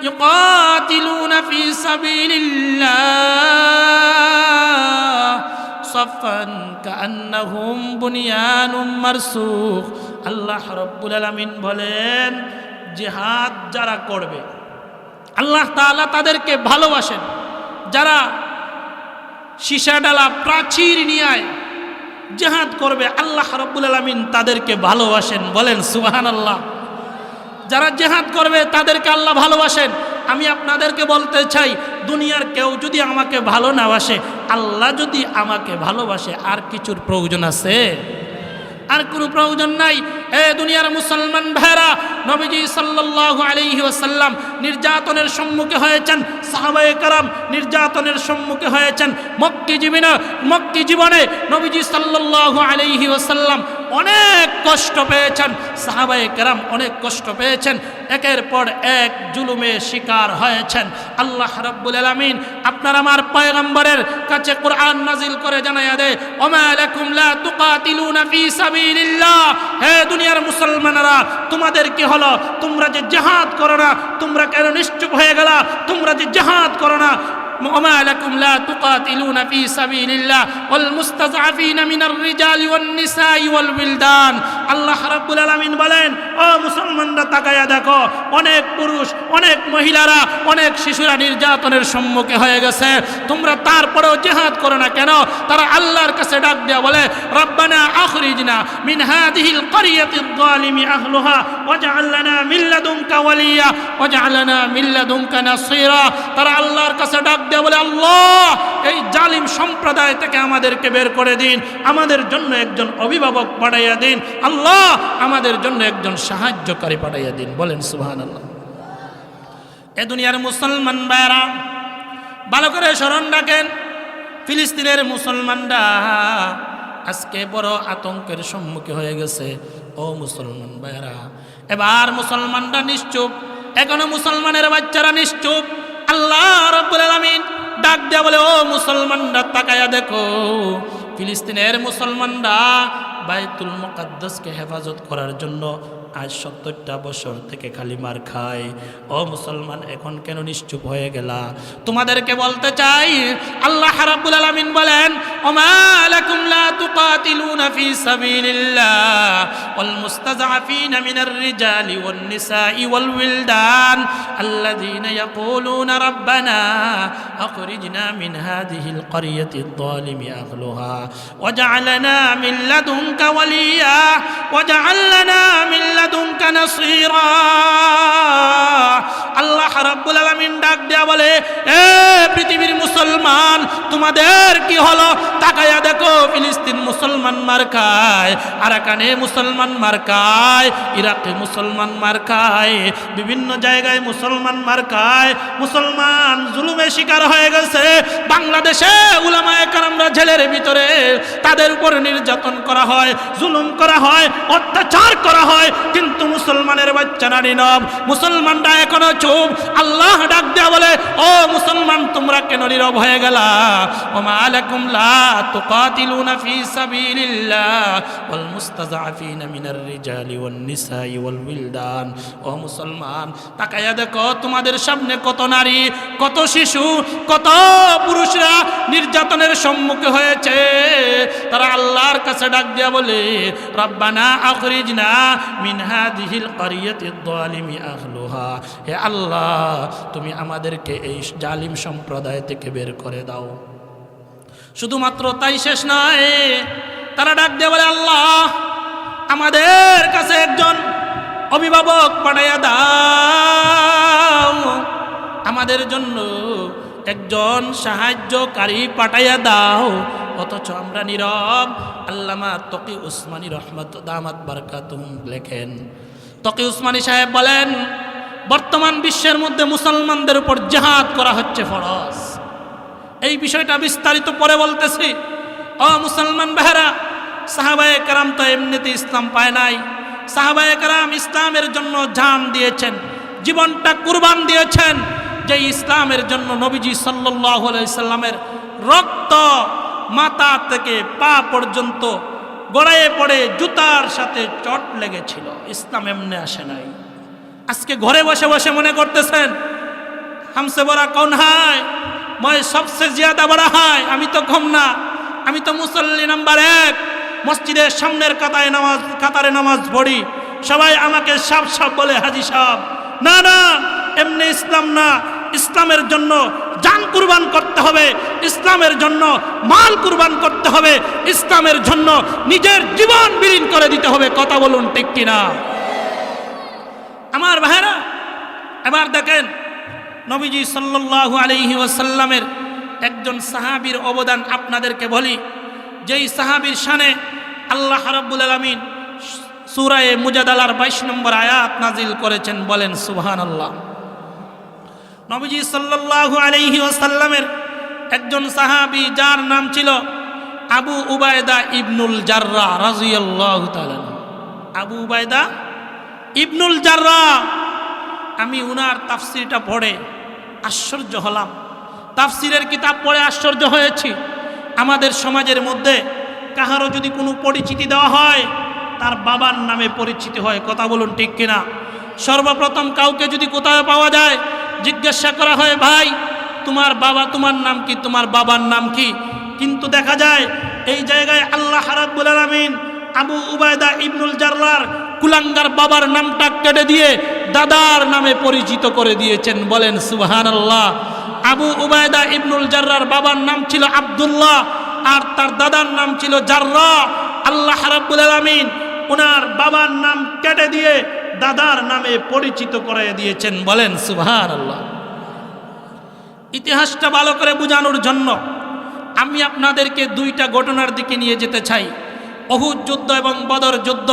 ইউকাতিলুনা ফী সাবিলিল্লাহ সাফফান কাআন্নাহুম বুনিয়ানুম মারসুখ। আল্লাহ রাব্বুল আলামিন বলেন, জিহাদ যারা করবে আল্লাহ তাআলা তাদেরকে ভালোবাসেন। যারা সীসা ডালা প্রাচীর নিয়ে জিহাদ করবে, আল্লাহ রাব্বুল আলামিন তাদেরকে ভালোবাসেন। বলেন সুবহানাল্লাহ। যারা জিহাদ করবে তাদেরকে আল্লাহ ভালোবাসেন। আমি আপনাদেরকে বলতে চাই, দুনিয়ার কেউ যদি আমাকে ভালো না বাসে, আল্লাহ যদি আমাকে ভালোবাসে, আর কিছুর প্রয়োজন আছে? আর কোনো প্রয়োজন নাই। এ দুনিয়ার মুসলমান ভাইরা, নবীজি সাল্লাল্লাহু আলাইহি ওয়াসাল্লাম নির্যাতনের সম্মুখে হয়েছেন, সাহাবায়ে কেরাম নির্যাতনের সম্মুখে হয়েছেন। মক্কি জীবনে নবীজি সাল্লাল্লাহু আলাইহি ওয়াসাল্লাম অনেক কষ্ট পেয়েছেন, সাহাবায়ে কেরাম অনেক কষ্ট পেয়েছেন, একের পর এক জুলুমে শিকার হয়েছেন। আল্লাহ রাব্বুল আলামিন আপনার আমার পয়গম্বরের কাছে কোরআন নাজিল করে জানায়া দেয়, ওমা লাকুম লা তুকাতিলুনা ফী সাবিলিল্লাহ। হে দুনিয়ার মুসলমানেরা, তোমাদের কি হলো? তোমরা যে জিহাদ করো না, তোমরা কেন নিশ্চুপ হয়ে গেলা? তোমরা যে জিহাদ করো না, وما لكم لا تقاتلون في سبيل الله والمستضعفين من الرجال والنساء والولدان। আল্লাহ রাব্বুল আলামিন বলেন, ও মুসলমানরা তাকায়া দেখো, অনেক পুরুষ, অনেক মহিলারা, অনেক শিশুরা নির্যাতনের সম্মুখে হয়ে গেছে, তোমরা তারপরেও জিহাদ করো না কেন? তারা আল্লাহর কাছে ডাক দেয়া বলে, রব্বানা আখরিজনা মিন হাযিহিল ক্বরিয়াতিয যালিমি আহলুহা ওয়াজআল লানা মিন লাদুনকা ওয়ালিয়া ওয়াজআল লানা মিন লাদুনকা নাসীরা। তারা আল্লাহর কাছে ডাক দেয়া বলে, আল্লাহ এই জালিম সম্প্রদায় থেকে আমাদেরকে বের করে দিন, আমাদের জন্য একজন অভিভাবক পাঠাইয়া দিন, আল্লাহ আমাদের জন্য একজন সাহায্যকারী পাঠাইয়া দিন। বলেন সুবহানাল্লাহ। এ দুনিয়ার মুসলমান ভাইরা, ভালো করে স্মরণ রাখেন, ফিলিস্তিনের মুসলমানরা আজকে বড় আতঙ্কের সম্মুখীন হয়ে গেছে। ও মুসলমান ভাইরা, এবার মুসলমানরা নিশ্চুপ, এখনো মুসলমানের বাচ্চারা নিশ্চুপ। আল্লাহ রাব্বুল আলামিন ডাক দেয়া বলে, ও মুসলমানরা তাকায়া দেখো, ফিলিস্তিনের মুসলমানরা বাইতুল মুকাদ্দাসকে হেফাজত করার জন্য আজ ৭০টা বছর থেকে খালি মার খায়। ও মুসলমান, এখন কেন নিশ্চুপ হয়ে গেলা? তোমাদেরকে বলতে চাই, আল্লাহ রাব্বুল আলামিন বলেন, ওমা লাকুম লা তুকাতিলুনা ফী সাবিলিল্লাহ ওয়াল মুস্তাযআফিনা মিনার রিজালি ওয়ান নিসাই ওয়াল উইলদান আল্লাযীনা ইয়াকুলুনা রাব্বানা আখরিজনা মিন হাযিহিল ক্বরিয়াতিয যালিমি আহলুহা ওয়াজআল লানা মিন লাদুনকা ওয়ালিয়া ওয়াজআল লানা মিন লাদুনকা নাসীরা। আল্লাহ রাব্বুল আলামিন ডাক দেয়া বলে, এ পৃথিবীর মুসলমান, তোমাদের কি হলো? তাকায়া দেখো, ফিলিস্তিন মুসলমান মার খায়, আরাকানে মুসলমান মার খায়, ইরাকে মুসলমান মার খায়, বিভিন্ন জায়গায় মুসলমান মার খায়, মুসলমান জুলুমে শিকার হয়ে গেছে। বাংলাদেশে উলামায়ে কেরামরা জেলের ভিতরে, তাদের উপর নির্যাতন করা হয়, জুলুম করা হয়, অত্যাচার করা হয়, কিন্তু মুসলমানের বাচ্চা নারী নব, মুসলমানরা এখনো চুপ। আল্লাহ ডাক দেয়া বলে, ও মুসলমান তোমরা কেন নীরব হয়ে গেলা? ওমা আলাকুম লা তুকাতিলুনা ফি সাবিলিল্লাহ ওয়াল মুস্তাযআফিনা মিনার রিজালি ওয়ান নিসাই ওয়াল উইলদান। ও মুসলমান তাকায়া দেখো তোমাদের সামনে কত নারী, কত শিশু, কত পুরুষরা নির্যাতনের সম্মুখীন হয়েছে। তারা আল্লাহর কাছে ডাক দিয়া বলে, রব্বানা আখরিজনা মিন হাযিহিল ক্বরিয়াতিদ যালিমি আহলুহা, হে আল্লাহ তুমি আমাদেরকে এই জালিম সম্প্রদায় থেকে বের করে দাও। শুধুমাত্র তাই শেষ নয়, তারা ডাক দিয়ে বলে, আল্লাহ আমাদের কাছে একজন অভিভাবক পাঠাইয়া দাও, আমাদের জন্য একজন সাহায্যকারী পাঠাইয়া দাও। অথচ আমরা নীরব। আল্লামা তকি উসমানী রহমত দামাত বারকাতুহুম লেখেন, তকি উসমানী সাহেব বলেন, বর্তমান বিশ্বের মধ্যে মুসলমানদের উপর জিহাদ করা হচ্ছে ফরজ। এই বিষয়টা বিস্তারিত পরে বলতেছি। ও মুসলমান ভাইরা, সাহাবায়ে কেরাম তো এমনিতে ইসলাম পায় নাই। সাহাবায়ে কেরাম ইসলামের জন্য জান দিয়েছেন, জীবনটা কুরবান দিয়েছেন। যে ইসলামের জন্য নবীজি সাল্লাল্লাহু আলাইহি সাল্লামের রক্ত মাথা থেকে পা পর্যন্ত গড়াইয়ে পড়ে জুতার সাথে চট লেগেছিল। ইসলাম এমনি আসে নাই। আজকে ঘরে বসে বসে মনে করতেছেন হামসে বড়া কৌন হায়, মই সবসে জিয়াদা বড়া হায়, আমি তো কম না, আমি তো মুসল্লি নাম্বার 1, মসজিদের সামনের কাতারে নামাজ পড়ি, সবাই আমাকে সাব সাব বলে হাজি সাহেব। না না, এমনি ইসলাম না। ইসলামের জন্য জান কুরবান করতে হবে, ইসলামের জন্য মাল কুরবান করতে হবে, ইসলামের জন্য নিজের জীবন বিলীন করে দিতে হবে। কথা বলুন ঠিক কিনা? আমার ভাইরা, এবার দেখেন নবীজি সাল্লাল্লাহু আলাইহি ওয়াসাল্লামের একজন সাহাবীর অবদান আপনাদেরকে বলি। যেই সাহাবীর শানে আল্লাহ রাব্বুল আলামিন সূরা মুজাদালার 22 নম্বর আয়াত নাজিল করেছেন, বলেন সুবহানাল্লাহ। নবীজি সাল্লাল্লাহু আলাইহি ওয়াসাল্লামের একজন সাহাবী যার নাম ছিল আবু উবায়দা ইবনুল জাররাহ রাদিয়াল্লাহু তাআলা। আবু উবায়দা ইবনুল জাররাহ, আমি উনার তাফসিরটা পড়ে আশ্চর্য হলাম। তাফসিরের কিতাব পড়ে আশ্চর্য হয়েছি। আমাদের সমাজের মধ্যে কাহারও যদি কোনো পরিচিতি দেওয়া হয়, তার বাবার নামে পরিচিতি হয়। কথা বলুন ঠিক কিনা? সর্বপ্রথম কাউকে যদি কোথাও পাওয়া যায়, জিজ্ঞাসা করা হয়, ভাই তোমার বাবা, তোমার নাম কি, তোমার বাবার নাম কি? কিন্তু দেখা যায় এই জায়গায় আল্লাহ রাব্বুল আলামিন আবু উবায়দা ইবনুল জাররাহর কুলাঙ্গার বাবার নামটা কেটে দিয়ে দাদার নামে পরিচিত করে দিয়েছেন। বলেন সুবহানাল্লাহ। আবু উবায়দা ইবনুল জাররাহর বাবার নাম ছিল আব্দুল্লাহ, আর তার দাদার নাম ছিল জাররাহ। আল্লাহ রাব্বুল আলামিন ওনার বাবার নাম কেটে দিয়ে দাদার নামে পরিচিত করে দিয়েছেন। বলেন সুবহানাল্লাহ। ইতিহাসটা ভালো করে বোঝানোর জন্য আমি আপনাদেরকে দুইটা ঘটনার দিকে নিয়ে যেতে চাই। উহুদ যুদ্ধ এবং বদর যুদ্ধ,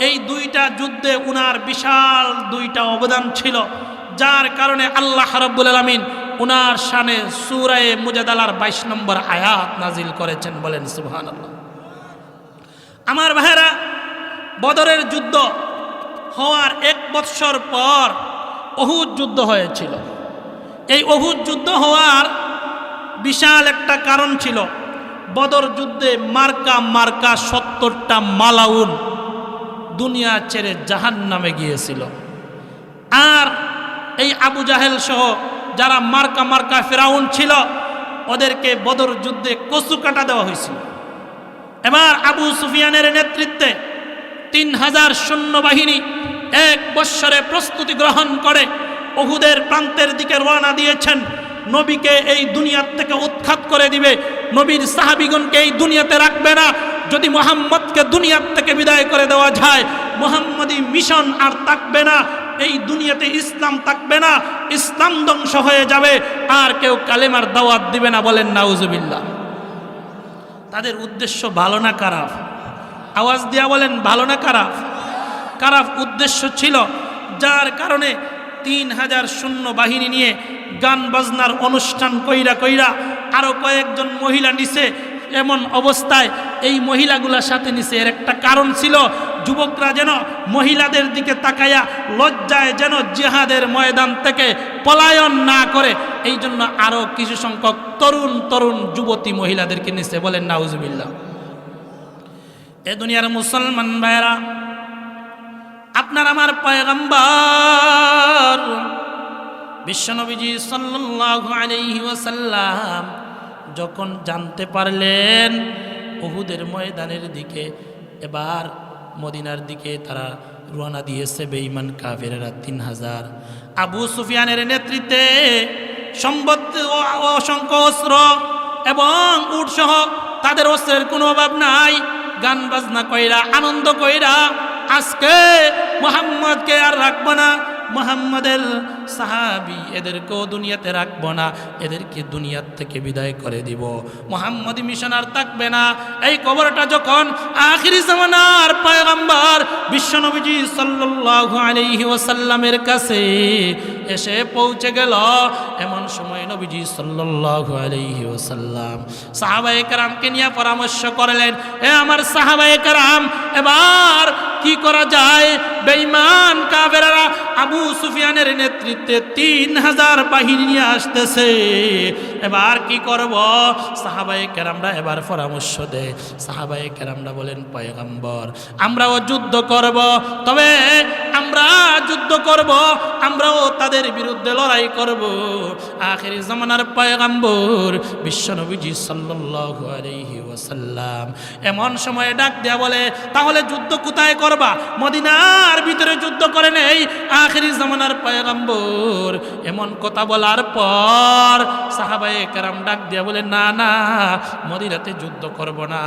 এই দুইটা যুদ্ধে উনার বিশাল দুইটা অবদান ছিল, যার কারণে আল্লাহ রাব্বুল আলামিন উনার শানে সূরা মুজাদালার 22 নম্বর আয়াত নাজিল করেছেন। বলেন সুবহানাল্লাহ। আমার ভাইরা, বদরের যুদ্ধ হওয়ার 1 বৎসর পর উহুদ যুদ্ধ হয়েছিল। এই উহুদ যুদ্ধ হওয়ার বিশাল একটা কারণ ছিল। বদর যুদ্ধে মার্কা 70টা মালাউন দুনিয়া ছেড়ে জাহান্নামে গিয়েছিল। আর এই আবু জাহেল সহ যারা মার্কা ফেরাউন ছিল, ওদেরকে বদর যুদ্ধে কচু কাটা দেওয়া হয়েছিল। এবার আবু সুফিয়ানের নেতৃত্বে 3000 সৈন্যবাহিনী 1 বৎসরে প্রস্তুতি গ্রহণ করে উহুদের প্রান্তের দিকে রওনা দিয়েছেন। নবীকে এই দুনিয়ার থেকে উৎখাত করে দিবে, নবীর সাহাবীগণকে এই দুনিয়াতে রাখবে না। যদি মুহাম্মদকে দুনিয়ার থেকে বিদায় করে দেওয়া যায়, মুহাম্মদী মিশন আর থাকবে না, এই দুনিয়াতে ইসলাম থাকবে না, ইসলাম ধ্বংস হয়ে যাবে, আর কেউ কালেমার দাওয়াত দিবে না। বলেন নাউজুবিল্লাহ। তাদের উদ্দেশ্য ভালো না খারাপ? আওয়াজ দিয়া বলেন, ভালো না খারাপ? খারাপ উদ্দেশ্য ছিল, যার কারণে 3000 সৈন্যবাহিনী নিয়ে গান বাজনার অনুষ্ঠান কইরা আরো কয়েকজন মহিলা নিছে। এমন অবস্থায় এই মহিলাগুলার সাথে নিছে, এর একটা কারণ ছিল, যুবকরা যেন মহিলাদের দিকে তাকায়া লজ্জায় যেন জিহাদের ময়দান থেকে পলায়ন না করে, এই জন্য আরো কিছু সংখ্যক তরুণ তরুণ যুবতী মহিলাদেরকে নিচ্ছে। বলেন নাউজুবিল্লাহ। এ দুনিয়ার মুসলমান ভাইরা, আপনার আমার পয়গম্বর বিশ্বনবীজি সাল্লাল্লাহু আলাইহি ওয়াসাল্লাম যখন জানতে পারলেন উহুদের ময়দানের দিকে, এবার মদিনার দিকে তারা রওনা দিয়েছে বেঈমান কাফেররা 3000। আবু সুফিয়ানের নেতৃত্বে অসংখ্য অস্ত্র এবং উট সহ তাদের অস্ত্রের কোনো অভাব নাই। গান বাজনা কইরা আনন্দ কইরা আজকে মুহাম্মদকে আর রাখবো না, মুহাম্মাদের সাহাবী এদেরকেও দুনিয়াতে রাখবো না, এদেরকে দুনিয়ার থেকে বিদায় করে দিব, মুহাম্মাদি মিশন আর থাকবে না। এই খবরটা যখন আখিরি জামানার পয়গম্বর বিশ্বনবীজি সাল্লাল্লাহু আলাইহি ওয়াসাল্লামের কাছে এসে পৌঁছে গেল, এমন সময় নবীজি সাল্লাল্লাহু আলাইহি ওয়াসাল্লাম সাহাবায়ে কেরামকে নিয়ে পরামর্শ করলেন, এ আমার সাহাবায়ে কেরাম, এবার কি করা যায়? বেঈমান কাফেররা আবু সুফিয়ানের নেতৃত্বে 3000 বাহিনী নিয়ে আসতেছে, এবার কি করব? সাহাবায়ে কেরামরা এবার পরামর্শ দেয়। সাহাবায়ে কেরামরা বলেন, পয়গম্বর আমরাও যুদ্ধ করব, তবে আমরা যুদ্ধ করব, আমরাও তাদের বিরুদ্ধে লড়াই করব। আখিরি জামানার পয়গম্বর বিশ্বনবীজি সাল্লাল্লাহু আলাইহি ওয়াসাল্লাম এমন সময়ে ডাক দেয়া বলে, তাহলে যুদ্ধ কোথায় করবা? মদিনার ভিতরে যুদ্ধ করে নেই। আখিরি জামানার পয়গম্বর এমন কথা বলার পর সাহাবায়ে কেরাম ডাক দিয়া বলে, না না, মদিনাতে যুদ্ধ করব না,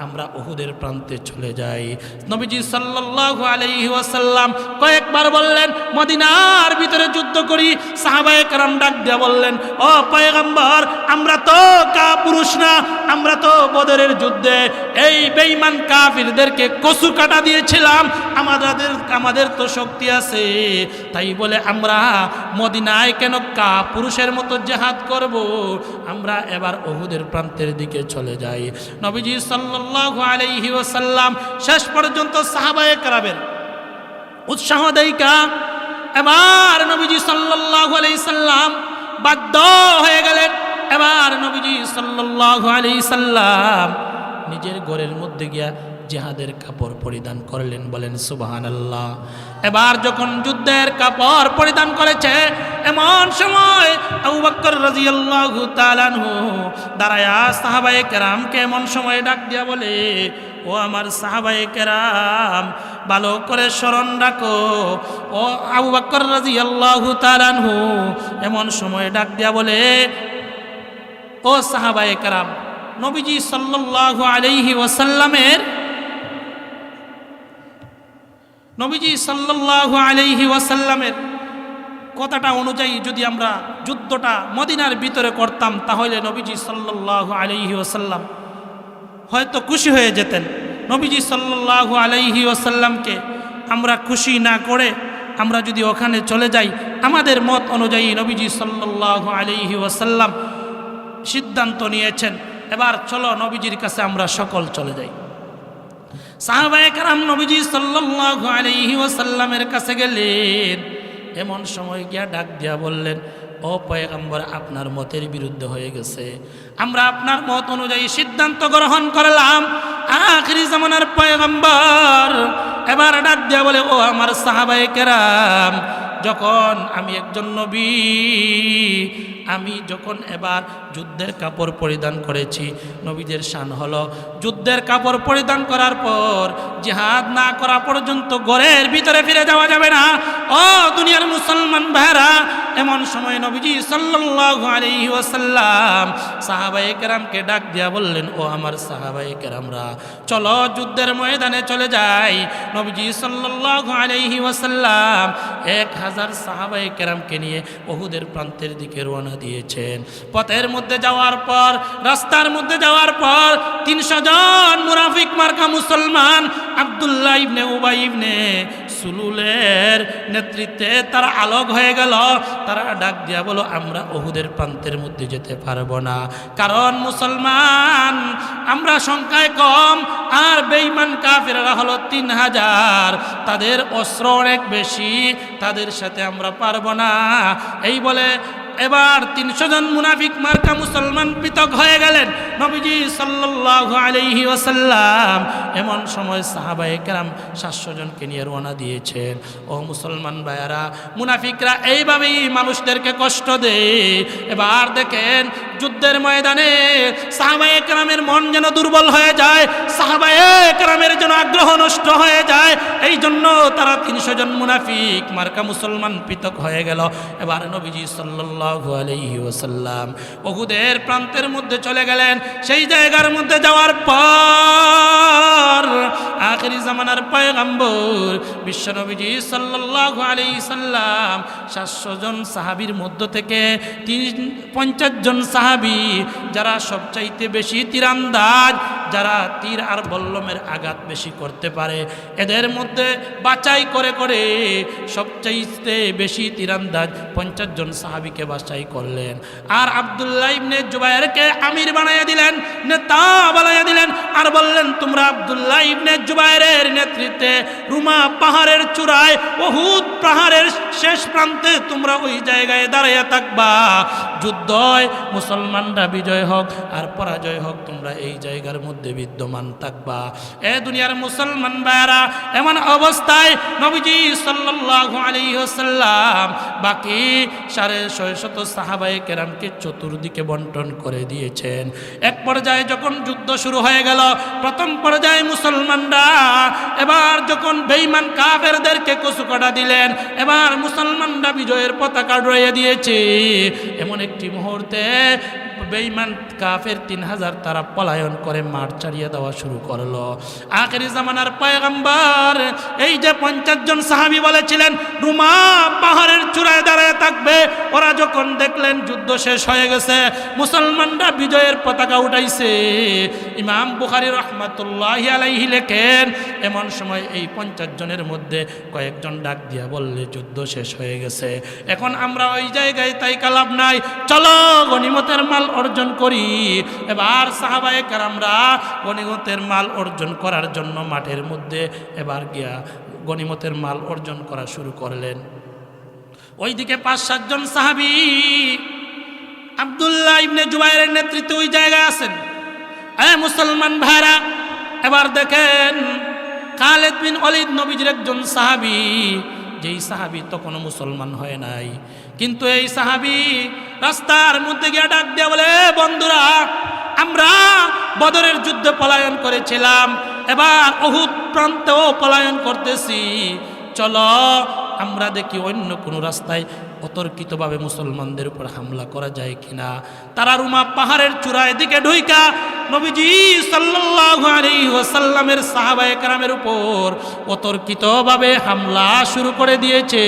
আমরা উহুদের প্রান্তে চলে যাই। নবীজি সাল্লাল্লাহু আলাইহি ওয়াসাল্লাম কয়েকবার বললেন মদিনার ভিতরে যুদ্ধ করি। সাহাবায়ে কেরাম ডাক দিয়া বললেন, ও পয়গম্বর, আমরা তো কাপুরুষ না, আমরা তো বদরের যুদ্ধে এই বেঈমান কাফিরদেরকে কসু কাটা দিয়েছিলাম, আমাদের তো শক্তি আছে, তাই বলে আমরা মদিনায় কেন কাপুরুষের মতো জিহাদ করব? আমরা এবার উহুদের প্রান্তের দিকে চলে যাই। নবীজি সাল্লাল্লাহু আলাইহি ওয়াসাল্লাম শেষ পর্যন্ত সাহাবায়ে কেরামের উৎসাহ দেইকা এবার নবীজি সাল্লাল্লাহু আলাইহি সাল্লাম বাধ্য হয়ে গেলেন। এবার নবীজি সাল্লাল্লাহু আলাইহি সাল্লাম নিজের ঘরের মধ্যে গিয়া জিহাদের কাপড় পরিধান করলেন। বলেন সুবহানাল্লাহ। এবার যখন যুদ্ধের কাপড় পরিধান করেছে, এমন সময় আবু বকর রাদিয়াল্লাহু তাআলা আনহু দাঁড়ায়া সাহাবায়ে কেরামকে এমন সময় ডাক দিয়া বলে, ও আমার সাহাবায়ে কেরাম, ভালো করে স্মরণ রাখো। ও আবু বকর রাদিয়াল্লাহু তাআলা আনহু এমন সময় ডাক দিয়া বলে, ও সাহাবায়ে কেরাম, নবীজি সাল্লাল্লাহু আলাইহি ওয়াসাল্লামের কথাটা অনুযায়ী যদি আমরা যুদ্ধটা মদিনার ভিতরে করতাম, তাহলে নবীজি সাল্লাল্লাহু আলাইহি ওয়াসাল্লাম হয়তো খুশি হয়ে যেতেন। নবীজি সাল্লাল্লাহু আলাইহি ওয়াসাল্লামকে আমরা খুশি না করে আমরা যদি ওখানে চলে যাই, আমাদের মত অনুযায়ী নবীজি সাল্লাল্লাহু আলাইহি ওয়াসাল্লাম সিদ্ধান্ত নিয়েছেন, এবার চলো নবীজির কাছে আমরা সকল চলে যাই। সাহাবায়ে কেরাম নবীজি সাল্লাল্লাহু আলাইহি ওয়াসাল্লামের কাছে গেলেন। এমন সময় গিয়া ডাক দিয়া বললেন, ও পয়গম্বর, আপনার মতের বিরুদ্ধে হয়ে গেছে, আমরা আপনার মত অনুযায়ী সিদ্ধান্ত গ্রহণ করলাম। আখিরি জামানার পয়গম্বর এবার ডাক দিয়া বলে, ও আমার সাহাবায়ে কেরাম, যখন আমি একজন নবী, আমি যখন এবার যুদ্ধের কাপড় পরিধান করেছি, নবীদের শান হলো যুদ্ধের কাপড় পরিধান করার পর জিহাদ না করা পর্যন্ত ঘরের ভিতরে ফিরে যাওয়া যাবে না। ও দুনিয়ার মুসলমান ভাইরা, এমন সময় নবীজি সাল্লাল্লাহু আলাইহি ওয়াসাল্লাম সাহাবায়ে কেরামকে ডাক দিয়া বললেন, ও আমার সাহাবায়ে কেরামরা, চলো যুদ্ধের ময়দানে চলে যাই। নবীজি সাল্লাল্লাহু আলাইহি ওয়াসাল্লাম 1000 সাহাবায়ে কেরামকে নিয়ে উহুদের প্রান্তের দিকে রওনা দিয়েছেন। পথের মধ্যে যাওয়ার পর, রাস্তার মধ্যে যাওয়ার পর 300 জন মুনাফিক মার্কা মুসলমান আব্দুল্লাহ ইবনে উবাই ইবনে সুলুলের নেতৃত্বে তারা আলোক হয়ে গেল। তারা ডাক দিয়া বলো, আমরা উহুদের প্রান্তের মধ্যে যেতে পারবো না, কারণ মুসলমান আমরা সংখ্যায় কম, আর বেঈমান কাফেররা হলো 3000, তাদের অস্ত্র অনেক বেশি, তাদের সাথে আমরা পারবো না। এই বলে এবার 300 জন মুনাফিক মার্কা মুসলমান পৃথক হয়ে গেলেন। নবীজি সাল্লাল্লাহু আলাইহি ওয়াসাল্লাম এমন সময় সাহাবায়ে কেরাম 700 জনকে নিয়ে রওনা দিয়েছেন। ও মুসলমান ভাইয়ারা, মুনাফিকরা এইভাবেই মানুষদেরকে কষ্ট দেয়। এবার দেখেন যুদ্ধের ময়দানে সাহাবায়ে কেরামের মন যেন দুর্বল হয়ে যায়, সাহাবায়ে কেরামের যেন আগ্রহ নষ্ট হয়ে যায়। এই জন্য তারা 300 জন মুনাফিক মার্কা মুসলমান পৃথক হয়ে গেল। এবার নবীজি সাল্লাল্লাহু আলাইহি ওয়াসাল্লাম উহুদের প্রান্তের মধ্যে চলে গেলেন। সেই জায়গার মধ্যে যাওয়ার পর আখিরি জামানার পয়গম্বর বিশ্ব নবীজি সাল্লাল্লাহু আলাইহি সাল্লাম 700 জন সাহাবীর মধ্য থেকে 50 জন সাহাবী যারা সবচাইতে বেশি তীরান্দাজ, যারা তীর আর বল্লমের আঘাত বেশি করতে পারে, এদের মধ্যে বাছাই করে করে সবচাইতে বেশি তীরান্দাজ 50 জন সাহাবীকে বাছাই করলেন। আর আব্দুল্লাহ ইবনে জুবায়েরকে আমির বানাইয়া দিলেন, নেতা বানাইয়া দিলেন, আর বললেন তোমরা আব্দুল্লাহ ইবনে জুবায়েরের নেতৃত্বে রুমা পাহাড়ের চূড়ায় উহুদ পাহাড়ের শেষ প্রান্তে তোমরা ওই জায়গায় দাঁড়াইয়া থাকবা। যুদ্ধ হয়, মুসলমানরা বিজয় হোক আর পরাজয় হোক, তোমরা এই জায়গার মধ্যে বিদ্যমান থাকবা। এ দুনিয়ার মুসলমান ভাইরা, এমন অবস্থায় নবীজি সাল্লাল্লাহু আলাইহি ওয়াসাল্লাম বাকি 650 সাহাবায়ে কেরামকে চতুর্দিকে বন্টন করে দিয়েছেন। এক পর্যায়ে যখন যুদ্ধ শুরু হয়ে গেল, প্রথম পর্যায়ে মুসলমানরা এবার যখন বেঈমান কাফেরদেরকে কচুকাটা দিলেন, এবার মুসলমানরা বিজয়ের পতাকা উড়িয়ে দিয়েছে। এমন একটি মুহূর্তে বেঈমান কাফের 3000 তারা পলায়ন করে মাঠ ছাড়িয়ে দেওয়া শুরু করলো। আখেরি জামানার পয়গম্বর এই যে 50 জন সাহাবী বলেছিলেন রুমা পাহাড়ের চূড়ায় দাঁড়ায় থাকবে, ওরা যখন দেখলেন যুদ্ধ শেষ হয়ে গেছে, মুসলমানরা বিজয়ের পতাকা উঠাইছে, ইমাম বুখারী রাহমাতুল্লাহি আলাইহি লেখেন এমন সময় এই 50 জনের মধ্যে কয়েকজন ডাক দিয়া বললে যুদ্ধ শেষ হয়ে গেছে, এখন আমরা ওই জায়গায় তাই কালাব নাই, চলো গনিমতের মাল অর্জন করি। এবার সাহাবায়ে কেরামরা গনিমতের মাল অর্জন করার জন্য মাঠের মধ্যে এবার গিয়া গনিমতের মাল অর্জন করা শুরু করলেন। ওইদিকে 5-7 জন সাহাবী আব্দুল্লাহ ইবনে জুবায়েরের নেতৃত্বে ওই জায়গায় আছেন। মুসলমান ভাইরা, এবার দেখেন খালিদ বিন ওয়ালিদ নবীজির একজন সাহাবী, যেই সাহাবী তখনও মুসলমান হয় নাই, কিন্তু এই সাহাবী রাস্তার মধ্যে গিয়ে ডাক দিয়ে বলে, বন্ধুরা আমরা বদরের যুদ্ধে পলায়ন করেছিলাম, এবার উহুদ প্রান্তেও পলায়ন করতেছি, চলো আমরা দেখি অন্য কোনো রাস্তায় অতর্কিতভাবে মুসলমানদের উপর হামলা করা যায় কিনা। তারা রুমা পাহাড়ের চূড়ায় দিকে ঢুইকা নবীজি সাল্লাল্লাহু আলাইহি ওয়াসাল্লামের সাহাবায়ে কেরামের উপর অতর্কিতভাবে হামলা শুরু করে দিয়েছে।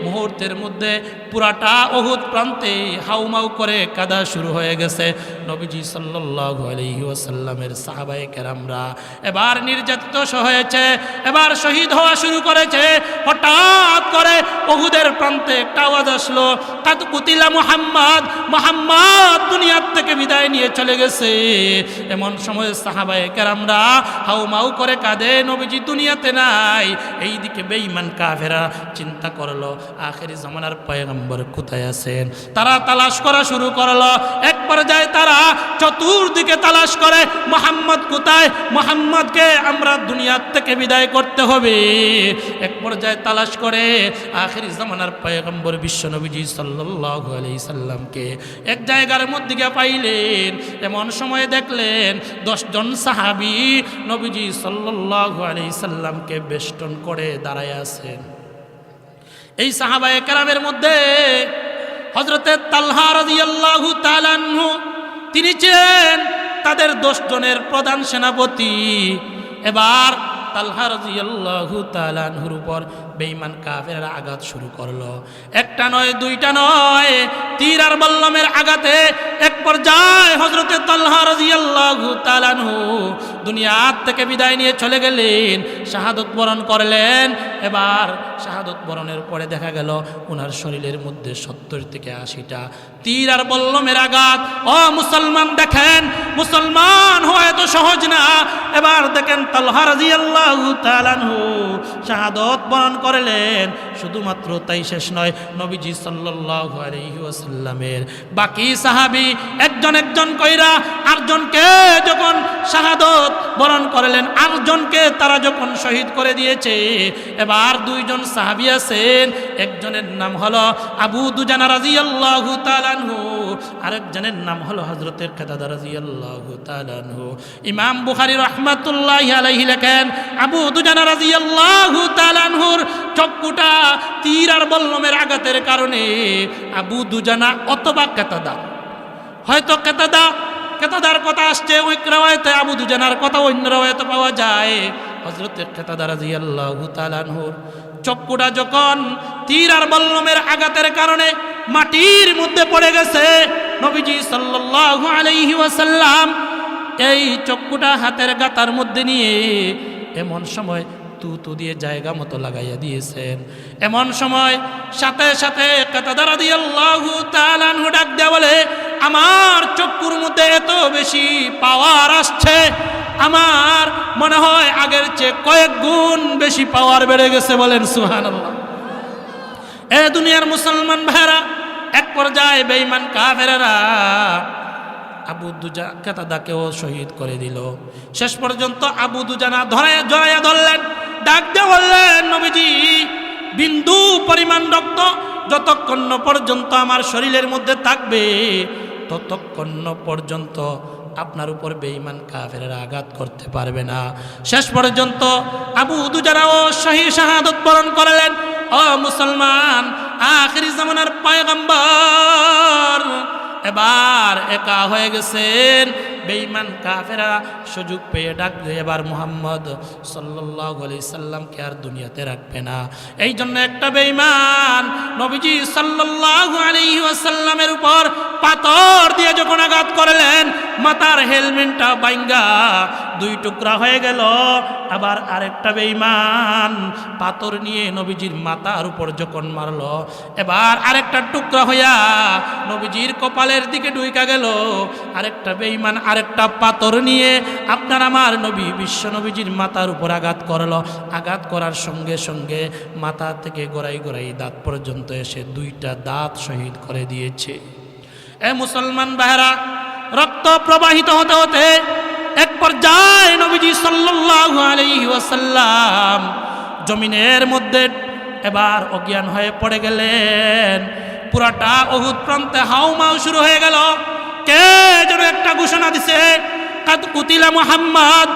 মুহূর্তের মধ্যে পুরাটা উহুদ প্রান্তে হাউমাউ করে কাদা শুরু হয়ে গেছে। নবীজি সাল্লাল্লাহু আলাইহি ওয়াসাল্লামের সাহাবায়ে কেরামরা এবার নির্যাতিত হয়েছে, এবার শহীদ হওয়া শুরু করেছে। হঠাৎ করে উহুদের প্রান্তে একটা আওয়াজ আসলো, কাদ কুতিলা মুহাম্মদ, মুহাম্মদ দুনিয়ার থেকে বিদায় নিয়ে চলে গেছে। এমন সময় সাহাবায়ে কেরামরা হাউমাউ করে কাঁদে, নবীজি দুনিয়াতে নাই। এইদিকে বেঈমান কাফেরা চিন্তা করলো আখেরি জামানার পয়গম্বর কোথায় আছেন। তারা তালাশ করা শুরু করলো। এক পর্যায়ে তারা চতুর্দিকে তালাশ করে, মুহাম্মদ কোথায়, মুহাম্মদকে আমরা দুনিয়ার থেকে বিদায় করতে হবে। এক পর্যায়ে তালাশ করে আখেরি জামানার পয়গম্বর বিশ্ব নবীজি সাল্লাল্লাহু আলাইহি সাল্লামকে এক জায়গার মধ্যে গিয়ে পাইলেন। এমন সময় দেখলেন 10 জন সাহাবী নবীজি সাল্লাল্লাহু আলাইহি সাল্লামকে বেষ্টন করে দাঁড়ায় আছেন। এই সাহাবায়ে কেরামের মধ্যে হযরতে তালহা রাদিয়াল্লাহু তাআলা আনহু, তিনি ছিলেন তাদের 10 জনের প্রধান সেনাপতি। এবার তালহা রাদিয়াল্লাহু তাআলা আনহুর উপর বেঈমান কাফেররা আঘাত শুরু করলো। একটা নয়, দুইটা নয়, তীর আর বল্লমের আঘাতে এক পর্যায়ে হযরতে তালহা রাদিয়াল্লাহু তাআলা আনহু দুনিয়া থেকে বিদায় নিয়ে চলে গেলেন, শাহাদত বরণ করলেন। এবার শাহাদত বরণের পরে দেখা গেল ওনার শরীরের মধ্যে 70 থেকে 80টা তীর আর বল্লমের আঘাত। ও মুসলমান, দেখেন মুসলমান হওয়া এত সহজ না। এবার দেখেন তালহা রাদিয়াল্লাহু তাআলা আনহু শাহাদত বরণ করলেন। শুধুমাত্র তাই শেষ নয়, নবীজি সাল্লাল্লাহু আলাইহি ওয়াসাল্লামের বাকি সাহাবী একজন একজন কইরা আটজনকে যখন শাহাদত বরণ করলেন, আটজনকে তারা যখন শহীদ করে দিয়েছে, এবার দুইজন সাহাবী আছেন, একজনের নাম হলো আবু দুজানা রাদিয়াল্লাহু তাআলা আনহু, আরেকজনের নাম হলো হযরতে কাতাদা রাদিয়াল্লাহু তাআলা আনহু। ইমাম বুখারী রাহমাতুল্লাহি আলাইহি লেখেন, আবু দুজানা রাদিয়াল্লাহু তাআলা আনহুর চক্ষুটা তীর আর বল্লমের আঘাতের কারণে আবু দুজানা অথবা কাতাদা, হয়তো কাতাদার কথা আসছে ওই রাওয়ায়াতে, আবু দুজানার কথা অন্য রাওয়ায়াতে পাওয়া যায়। হযরতে কাতাদা রাদিয়াল্লাহু তাআলা আনহুর চক্ষুটা যখন তীর আর বল্লমের আঘাতের কারণে মাটির মধ্যে পড়ে গেছে, নবীজি সাল্লাল্লাহু আলাইহি ওয়াসাল্লাম এই চক্ষুটা হাতের গাতার মধ্যে নিয়ে এমন সময় তু দিয়ে জায়গা মতো লাগাইয়া দিয়েছেন। এমন সময় সাথে সাথে কাতাদা রাদিয়াল্লাহু তাআলা আনহু ডাক দেয়া বলে, আমার চক্ষুর মধ্যে এত বেশি পাওয়ার আসছে, আমার মনে হয় আগের চেয়ে কয়েক গুণ বেশি পাওয়ার বেড়ে গেছে। বলেন সুবহানাল্লাহ। এ দুনিয়ার মুসলমান ভাইরা, এক পর্যায়ে বেঈমান কাফেররা আবু দুজানা কাতাদাকেও শহীদ করে দিল। শেষ পর্যন্ত আবু দুজানা জড়াইয়া ধরলেন, ডাক দিয়ে বললেন, নবীজি বিন্দু পরিমাণ রক্ত যতক্ষণ পর্যন্ত আমার শরীরের মধ্যে থাকবে ততক্ষণ পর্যন্ত আপনার উপর বেঈমান কাফেররা আঘাত করতে পারবে না। শেষ পর্যন্ত আবু দুজানাও শাহাদত বরণ করলেন। ও মুসলমান, আখিরি জামানার পয়গম্বর এবার একা হয়ে গেছেন। বেঈমান কাফেরা সুযোগ পেয়ে ডাকলে এবার মুহাম্মদ সাল্লাল্লাহু আলাইহি সাল্লামকে আর দুনিয়াতে রাখবে না। এই জন্য একটা বেঈমান নবীজি সাল্লাল্লাহু আলাইহি ওয়াসাল্লামের উপর পাথর দিয়ে যখন আঘাত করলেন, মাথার হেলমেটটা ভাঙা দুই টুকরা হয়ে গেল। আবার আরেকটা বেঈমান পাথর নিয়ে নবীজির মাথার উপর যখন মারলো, এবার আরেকটা টুকরা হইয়া নবীজির কপালের দিকে ঢুইকা গেল। আরেকটা বেঈমান আরেকটা পাথর নিয়ে আপনার আমার নবী বিশ্ব নবীজির মাথার উপর আঘাত করলো। আঘাত করার সঙ্গে সঙ্গে মাথা থেকে গোড়াই গোড়াই দাঁত পর্যন্ত এসে দুইটা দাঁত শহীদ করে দিয়েছে। এ মুসলমান ভাইরা, রক্ত প্রবাহিত হতে হতে এক পর্যায়ে নবীজি সাল্লাল্লাহু আলাইহি ওয়াসাল্লাম জমিনের মধ্যে এবার অজ্ঞান হয়ে পড়ে গেলেন। পুরাটা উহুদ প্রান্তে হাউমাউ শুরু হয়ে গেল। কে যেন একটা ঘোষণা দিছে, কাদ কুতিলা মুহাম্মদ,